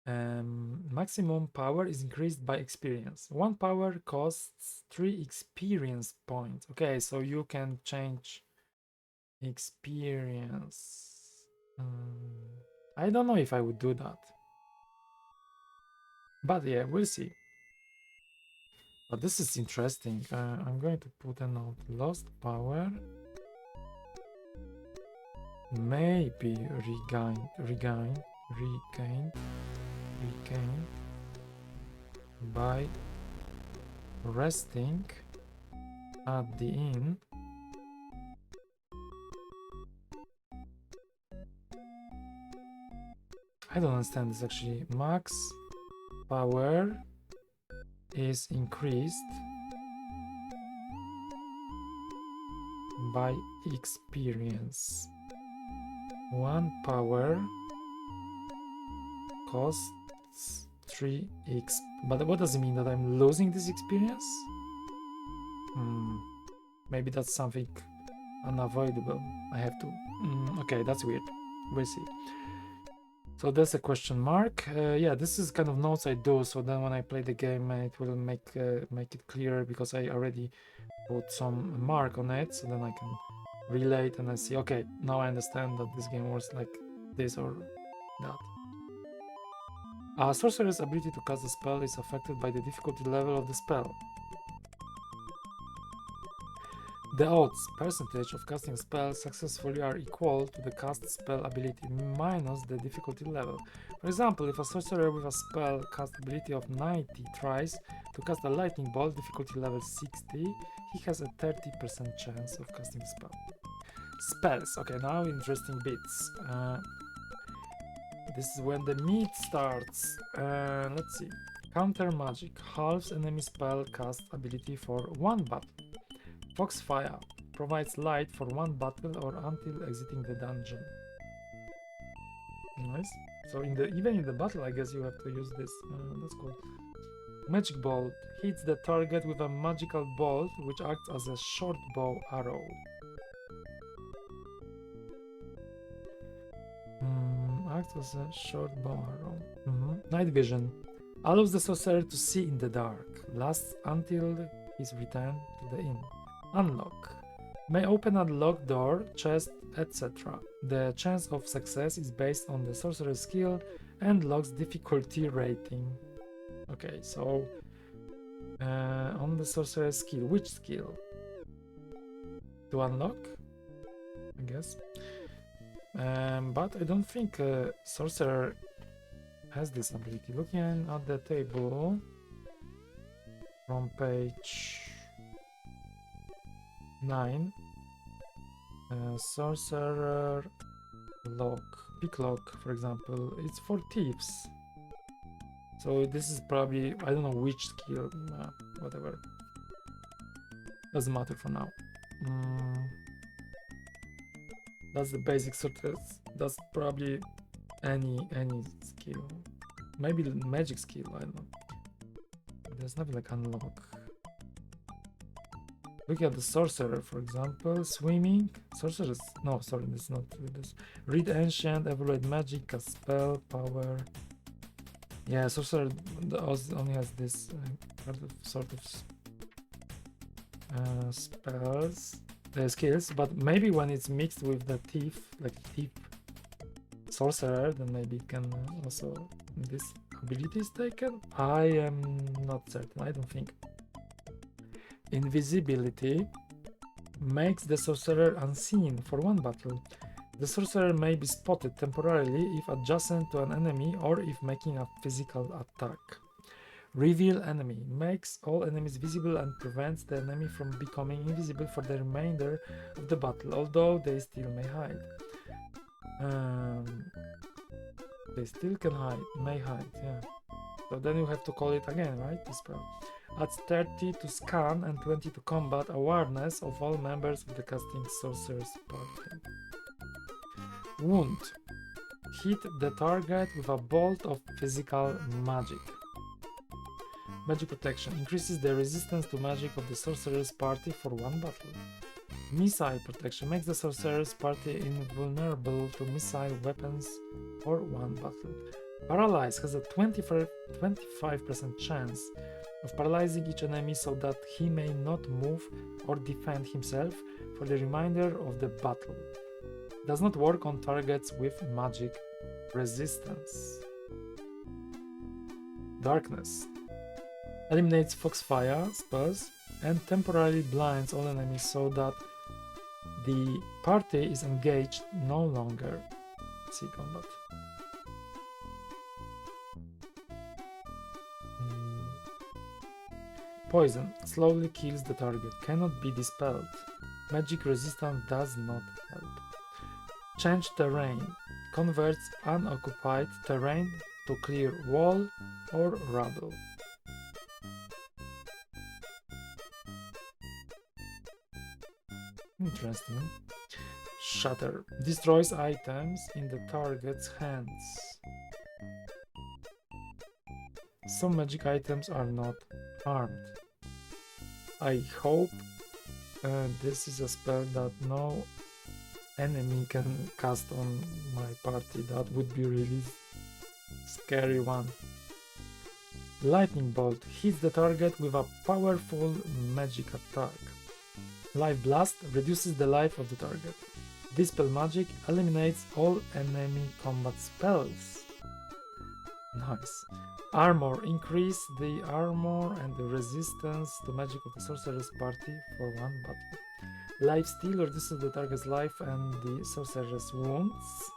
Maximum power is increased by experience. 1 power costs 3 experience points. Okay, so you can change experience. I don't know if I would do that. But yeah, we'll see. But this is interesting. I'm going to put a note. Lost power may be regained by resting at the inn I don't understand this actually. Max power is increased by experience. 1 power costs 3 exp. But what does it mean, that I'm losing this experience? Maybe that's something unavoidable. I have to. Okay, that's weird. We'll see. So that's a question mark. Yeah, this is kind of notes I do, so then when I play the game, it will make it clearer, because I already put some mark on it, so then I can relate and I see, okay, now I understand that this game works like this or that. A sorcerer's ability to cast a spell is affected by the difficulty level of the spell. The odds percentage of casting a spell successfully are equal to the cast spell ability minus the difficulty level. For example, if a sorcerer with a spell cast ability of 90 tries to cast a lightning bolt, difficulty level 60, he has a 30% chance of casting the spell. Spells. Okay, now interesting bits. This is when the meat starts. Let's see. Counter magic halves enemy spell cast ability for 1 battle. Foxfire provides light for 1 battle or until exiting the dungeon. Nice. So even in the battle, I guess you have to use this. That's cool. Magic bolt hits the target with a magical bolt, which acts as a short bow arrow. Acts as a short bow arrow. Night vision allows the sorcerer to see in the dark. Lasts until his return to the inn. Unlock may open a locked door, chest, etc. The chance of success is based on the sorcerer's skill and lock's difficulty rating. Okay, so on the sorcerer's skill, which skill? To unlock, I guess. But I don't think sorcerer has this ability. Looking at the table from page 9, sorcerer lock, pick lock, for example, it's for thieves. So this is probably, I don't know which skill, whatever. Doesn't matter for now. That's the basic sorcerer. That's probably any skill. Maybe the magic skill, I don't know. There's nothing like unlock. Look at the sorcerer, for example. Swimming. Sorcerers. No, sorry, this is not this. Read ancient, evaluate magic, cast spell, power. Yeah, sorcerer only has this sort of spells, skills, but maybe when it's mixed with the thief, like thief sorcerer, then maybe it can also this ability is taken. I am not certain. I don't think. Invisibility makes the sorcerer unseen for 1 battle. The sorcerer may be spotted temporarily if adjacent to an enemy or if making a physical attack. Reveal enemy makes all enemies visible and prevents the enemy from becoming invisible for the remainder of the battle, although they still may hide. They still may hide, yeah. So then you have to call it again, right? The spell. Adds 30 to scan and 20 to combat awareness of all members of the casting sorcerer's party. Wound. Hit the target with a bolt of physical magic. Magic protection increases the resistance to magic of the sorcerer's party for one battle. Missile protection makes the sorcerer's party invulnerable to missile weapons for one battle. Paralyze has a 25% chance of paralyzing each enemy so that he may not move or defend himself for the remainder of the battle. Does not work on targets with magic resistance. Darkness. Eliminates foxfire spells and temporarily blinds all enemies so that the party is engaged no longer. See combat. Poison slowly kills the target, cannot be dispelled. Magic resistance does not help. Change terrain converts unoccupied terrain to clear wall or rubble. Interesting. Shatter destroys items in the target's hands. Some magic items are not harmed. I hope this is a spell that no enemy can cast on my party. That would be really scary one. Lightning bolt hits the target with a powerful magic attack. Life blast reduces the life of the target. Dispel magic eliminates all enemy combat spells. Nice. Armor increase the armor and the resistance to magic of the sorcerer's party for one battle. Life steal reduces the target's life and the sorcerer's wounds.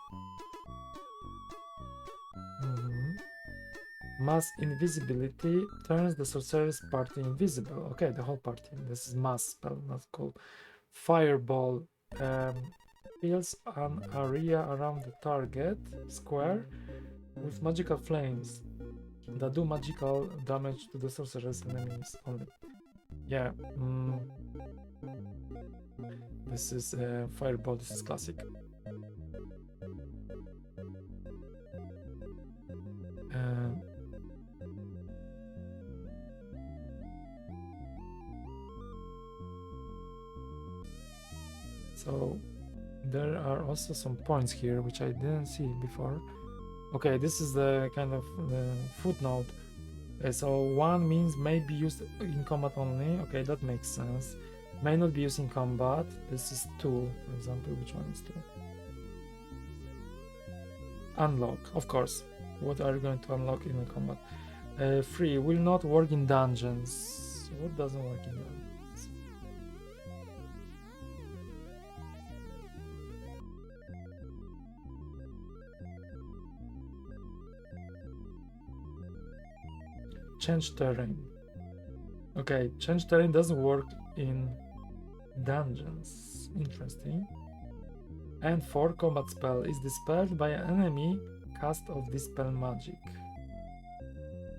Mass invisibility turns the sorcerer's party invisible. Okay, the whole party. This is mass spell, not called. Fireball fills an area around the target square with magical flames that do magical damage to the sorcerer's enemies only. Yeah. This is Fireball. This is classic. So there are also some points here which I didn't see before. Okay, this is the kind of footnote. So 1 means may be used in combat only. Okay, that makes sense. May not be used in combat. This is 2, for example. Which one is 2? Unlock, of course. What are you going to unlock in the combat? 3 will not work in dungeons. What doesn't work in dungeons? Change terrain. Okay, change terrain doesn't work in dungeons. Interesting. And 4 combat spell is dispelled by an enemy cast of dispel magic.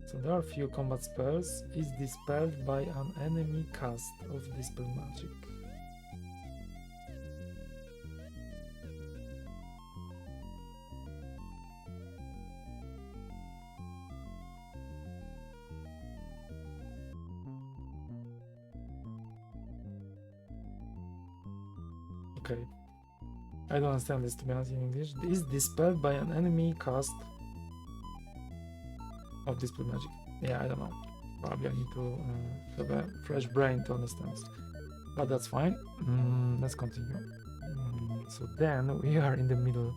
So there are few combat spells. Is dispelled by an enemy cast of dispel magic. Okay. I don't understand this, to be honest, in English. Is dispelled by an enemy cast of dispel magic. Yeah, I don't know. Probably I need to have a fresh brain to understand. But that's fine. Let's continue. So then we are in the middle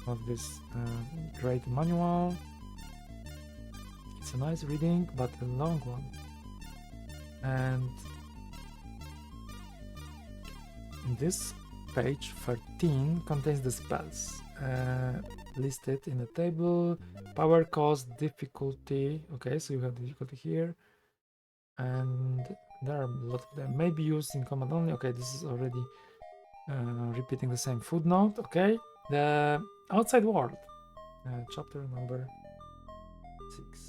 of this great manual. It's a nice reading, but a long one. And in this page 13 contains the spells listed in the table. Power, cost, difficulty. Okay, so you have the difficulty here, and there are a lot of them. May be used in combat only. Okay, this is already repeating the same footnote. Okay, the outside world, chapter number 6.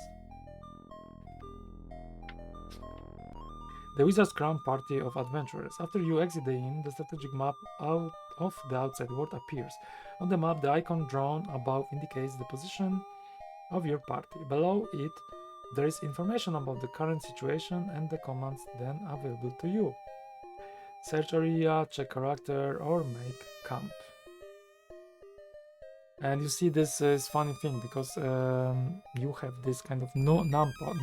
The Wizard's Crown party of adventurers. After you exit the inn, the strategic map out of the outside world appears. On the map, the icon drawn above indicates the position of your party. Below it, there is information about the current situation and the commands then available to you. Search area, check character, or make camp. And you see this is funny thing because you have this kind of numpad,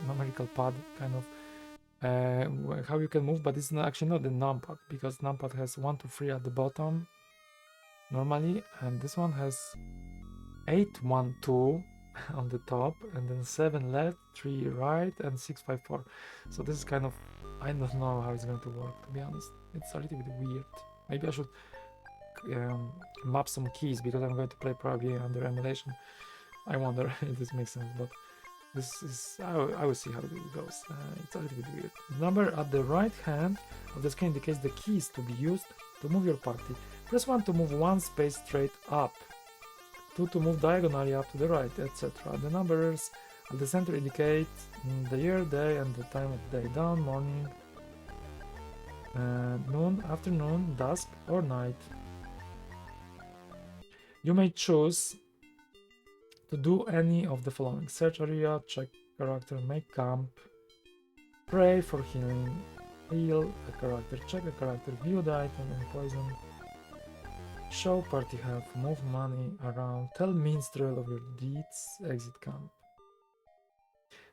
numerical pad kind of how you can move, but it's not actually not the numpad because numpad has 1, 2, 3 at the bottom normally, and this one has 8, 1, 2 on the top, and then 7 left, 3 right, and 6, 5, 4. So this is kind of, I don't know how it's going to work, to be honest. It's a little bit weird. Maybe I should map some keys because I'm going to play probably under emulation. I wonder if this makes sense, but this is, I will see how it goes. It's a little bit weird. The number at the right hand of the screen indicates the keys to be used to move your party. Press 1 to move 1 space straight up, 2 to move diagonally up to the right, etc. The numbers at the center indicate the year, day, and the time of day: dawn, morning, noon, afternoon, dusk, or night. You may choose to do any of the following: search area, check character, make camp, pray for healing, heal a character, check a character, view the item and poison, show party health, move money around, tell minstrel of your deeds, exit camp.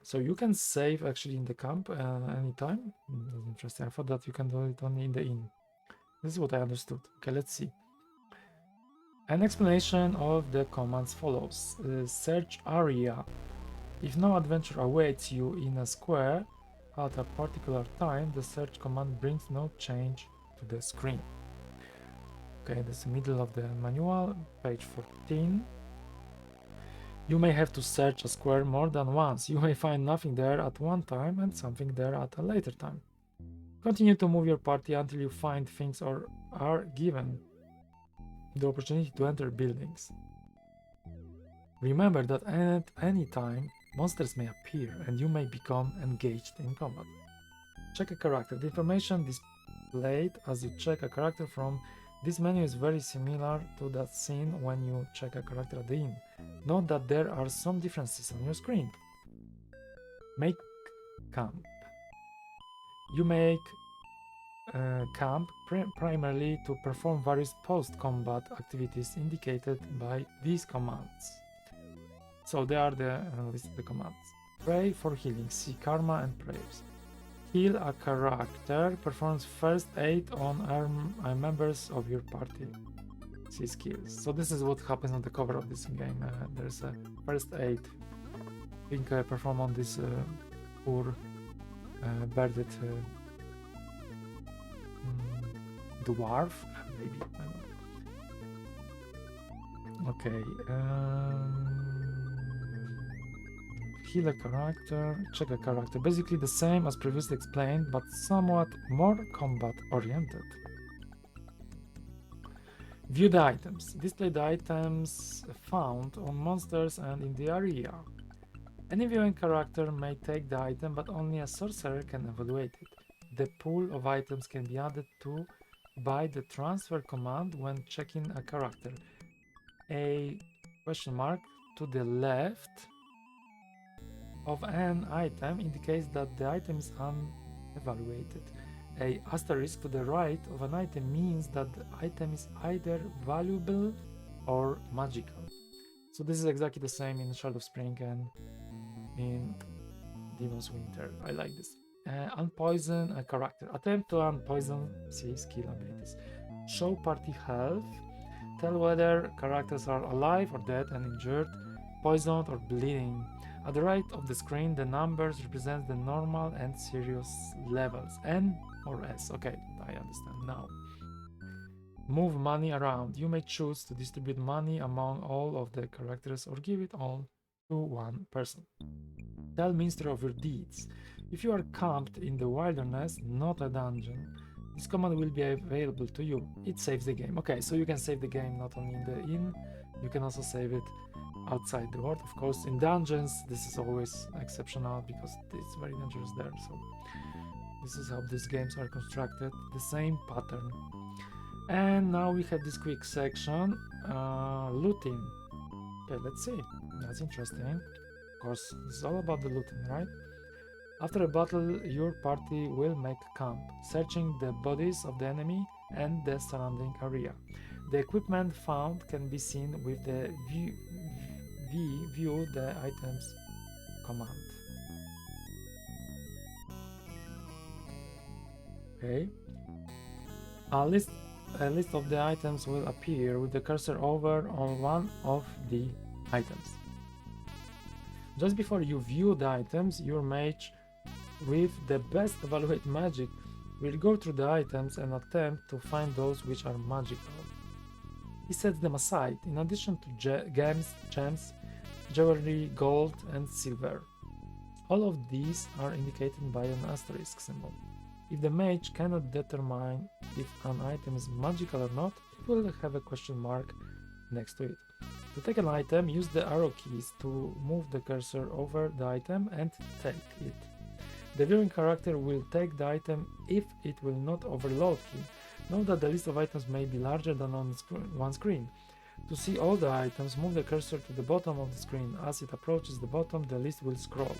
So you can save actually in the camp anytime. That's interesting. I thought that you can do it only in the inn. This is what I understood. Okay, let's see. An explanation of the commands follows. Search area. If no adventure awaits you in a square at a particular time, the search command brings no change to the screen. Okay, this is the middle of the manual, page 14. You may have to search a square more than once. You may find nothing there at one time and something there at a later time. Continue to move your party until you find things or are given the opportunity to enter buildings. Remember that at any time, monsters may appear and you may become engaged in combat. Check a character. The information displayed as you check a character from this menu is very similar to that seen when you check a character at the inn. Note that there are some differences on your screen. Make camp. You make camp primarily to perform various post-combat activities indicated by these commands. So they are the list of the commands. Pray for healing, see karma and prayers. Heal a character, performs first aid on members of your party. See skills. So this is what happens on the cover of this game. There's a first aid being performed on this poor bearded dwarf, maybe. I don't know. Okay. Heal a character, check a character. Basically the same as previously explained, but somewhat more combat oriented. View the items. Display the items found on monsters and in the area. Any viewing character may take the item, but only a sorcerer can evaluate it. The pool of items can be added to by the transfer command when checking a character. A question mark to the left of an item indicates that the item is unevaluated. A asterisk to the right of an item means that the item is either valuable or magical. So this is exactly the same in Shard of Spring and in Demon's Winter. I like this. Unpoison a character. Attempt to unpoison, see skill abilities. Show party health. Tell whether characters are alive or dead and injured, poisoned or bleeding. At the right of the screen, the numbers represent the normal and serious levels, N or S. Okay, I understand now. Move money around. You may choose to distribute money among all of the characters or give it all to one person. Tell Minster of your deeds. If you are camped in the wilderness, not a dungeon, this command will be available to you. It saves the game. Okay, so you can save the game not only in the inn, you can also save it outside the world. Of course, in dungeons, this is always exceptional because it's very dangerous there. So this is how these games are constructed, the same pattern. And now we have this quick section, looting. Okay, let's see. That's interesting. Of course, it's all about the looting, right? After a battle, your party will make camp, searching the bodies of the enemy and the surrounding area. The equipment found can be seen with the view the items command. Okay. A list of the items will appear with the cursor over on one of the items. Just before you view the items, your mage with the best evaluate magic will go through the items and attempt to find those which are magical. He sets them aside, in addition to gems, jewelry, gold, and silver. All of these are indicated by an asterisk symbol. If the mage cannot determine if an item is magical or not, it will have a question mark next to it. To take an item, use the arrow keys to move the cursor over the item and take it. The viewing character will take the item if it will not overload him. Note that the list of items may be larger than on one screen. To see all the items, move the cursor to the bottom of the screen. As it approaches the bottom, the list will scroll.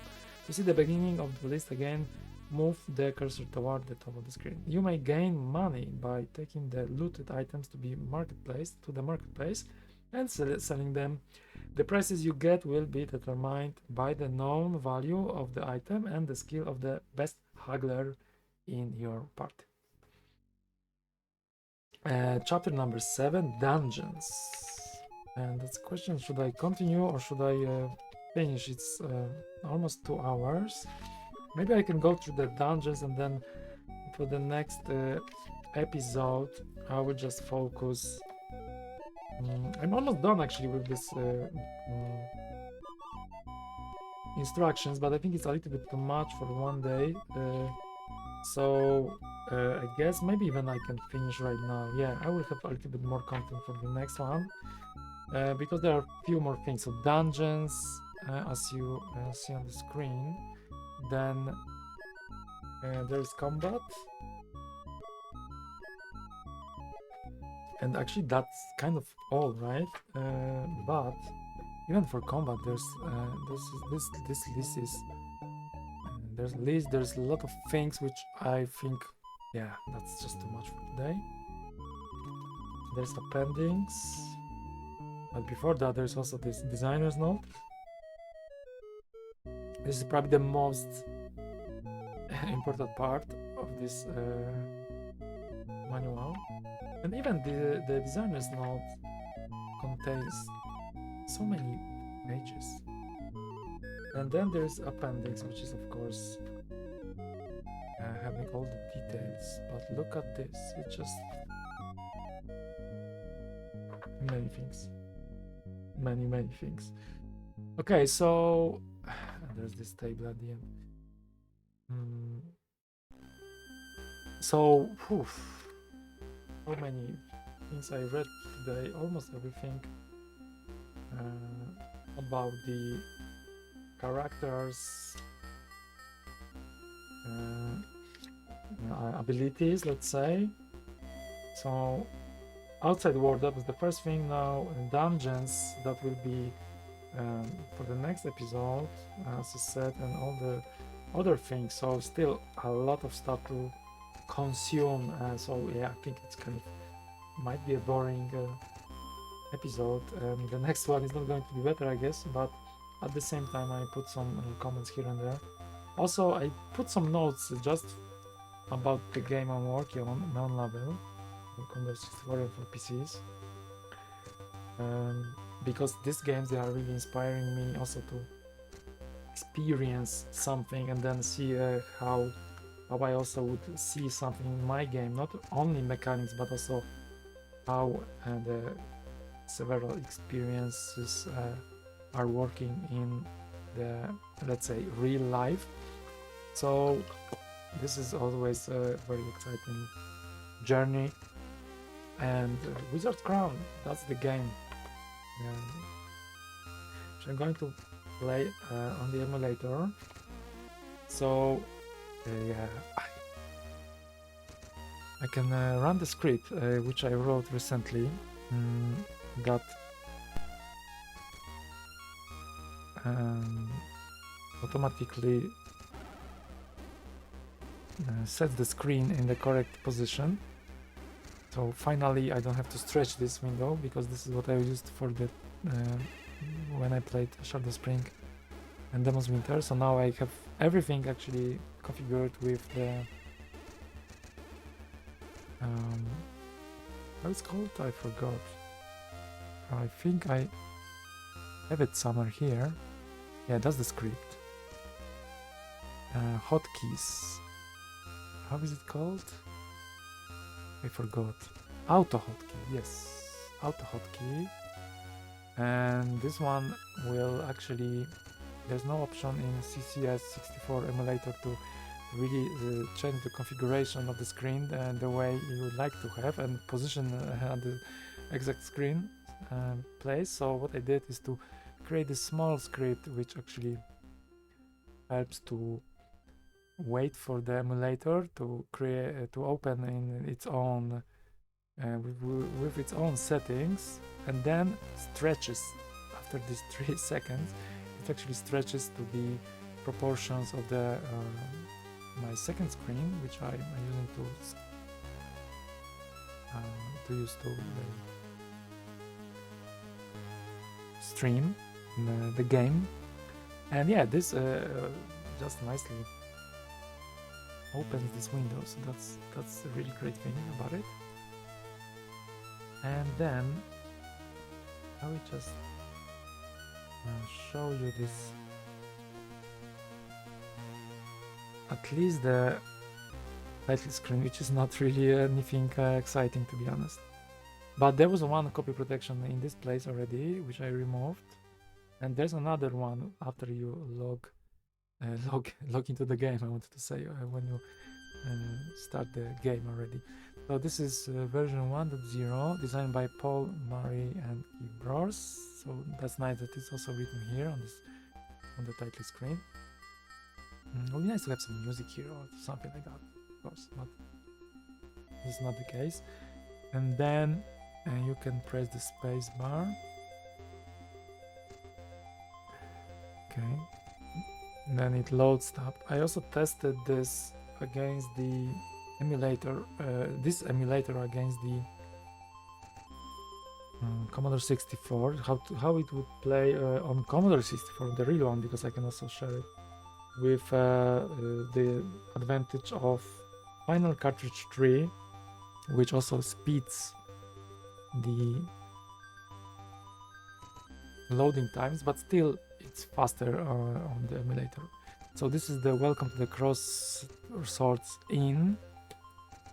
To see the beginning of the list again, move the cursor toward the top of the screen. You may gain money by taking the looted items to the marketplace and selling them. The prices you get will be determined by the known value of the item and the skill of the best haggler in your party. Chapter number 7, Dungeons. And that's a question, should I continue or should I finish? It's almost 2 hours. Maybe I can go through the dungeons and then for the next episode I will just focus. I'm almost done actually with this instructions, but I think it's a little bit too much for one day. So I guess maybe even I can finish right now. Yeah, I will have a little bit more content for the next one because there are a few more things. So dungeons, as you see on the screen. Then there's combat, and actually that's kind of all, right? But even for combat, there's this list is there's a lot of things which I think, yeah, that's just too much for today. There's appendix, but before that there's also this designer's note. This is probably the most important part of this manual. And even the designer's note contains so many pages. And then there's appendix, which is of course having all the details. But look at this, it's just many things. Many things. Okay, so there's this table at the end. So many things I read today, almost everything about the characters, abilities, let's say. So outside world, that was the first thing. Now dungeons, that will be for the next episode, as I said, and all the other things. So still a lot of stuff to consume. So yeah, I think it's kind of might be a boring episode. The next one is not going to be better, I guess, but at the same time I put some comments here and there. Also, I put some notes just about the game I'm working on, non-level, Commodore 64 for PCs. Because these games, they are really inspiring me also to experience something and then see how I also would see something in my game, not only mechanics but also how the several experiences are working in the, let's say, real life. So this is always a very exciting journey. And Wizard's Crown, that's the game which I'm going to play on the emulator. So yeah, I can run the script which I wrote recently that automatically sets the screen in the correct position. So finally I don't have to stretch this window, because this is what I used for the when I played Shadow Spring and Demon's Winter. So now I have everything actually configured with the how it's called? I forgot. I think I have it somewhere here. Yeah, that's the script. Hotkeys. How is it called? I forgot. AutoHotKey. Yes, AutoHotKey. And this one will actually, there's no option in CCS64 emulator to really change the configuration of the screen the way you would like to have and position at the exact screen place. So what I did is to create a small script which actually helps to wait for the emulator to create to open in its own with its own settings, and then stretches after these 3 seconds. It actually stretches to the proportions of the my second screen, which I'm using to stream the game. And yeah, this just nicely opens this window, so that's a really great thing about it. And then I will just show you this, at least the title screen, which is not really anything exciting, to be honest. But there was one copy protection in this place already, which I removed, and there's another one after you log into the game, I wanted to say, when you start the game already. So this is version 1.0, designed by Paul, Murray and Bros. So that's nice that it's also written here on the title screen. It would be nice to have some music here or something like that, of course, but this is not the case. And then you can press the space bar. Okay. And then it loads up. I also tested this against the emulator, this emulator against the Commodore 64, how it would play on Commodore 64, the real one, because I can also share it with the advantage of Final Cartridge 3, which also speeds the loading times, but still it's faster on the emulator. So this is the Welcome to the Crossroads Inn,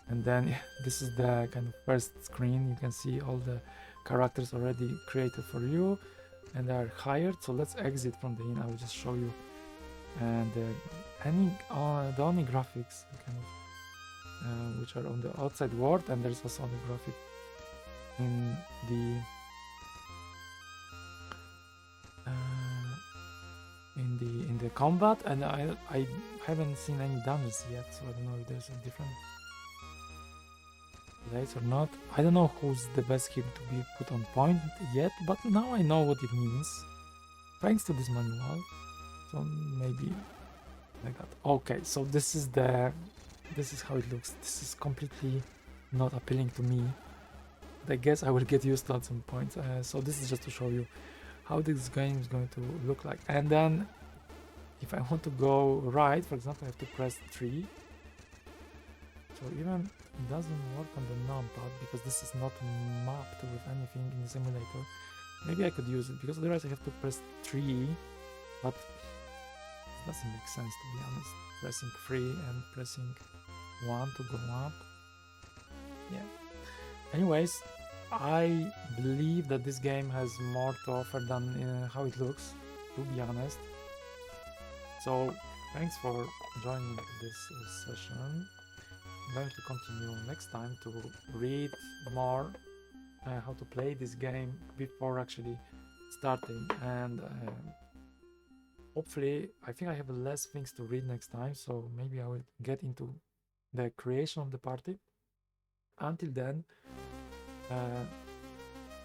and then this is the kind of first screen. You can see all the characters already created for you and they are hired. So let's exit from the inn. I will just show you and the only graphics kind of which are on the outside world, and there's also the graphic in the combat, and I haven't seen any dungeons yet, so I don't know if there's a different place or not. I don't know who's the best hero to be put on point yet, but now I know what it means thanks to this manual. So maybe like that. Okay, so this is how it looks. This is completely not appealing to me. I guess I will get used to at some point. So this is just to show you how this game is going to look like. And then if I want to go right, for example, I have to press 3. So even it doesn't work on the numpad because this is not mapped with anything in the simulator. Maybe I could use it, because otherwise I have to press 3, but it doesn't make sense, to be honest. Pressing 3 and pressing 1 to go up. Yeah. Anyways, I believe that this game has more to offer than how it looks, to be honest. So thanks for joining this session. I'm going to continue next time to read more how to play this game before actually starting, and hopefully I think I have less things to read next time, so maybe I will get into the creation of the party. Until then,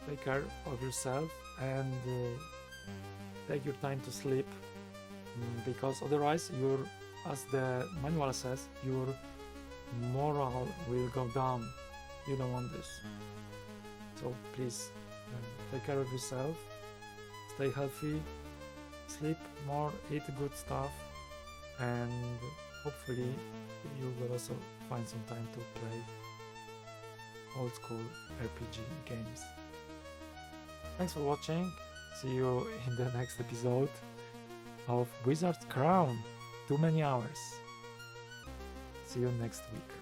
take care of yourself and take your time to sleep, because otherwise as the manual says, your morale will go down. You don't want this. So please take care of yourself, stay healthy, sleep more, eat good stuff, and hopefully you will also find some time to play old school RPG games. Thanks for watching. See you in the next episode of Wizard's Crown. Too many hours. See you next week.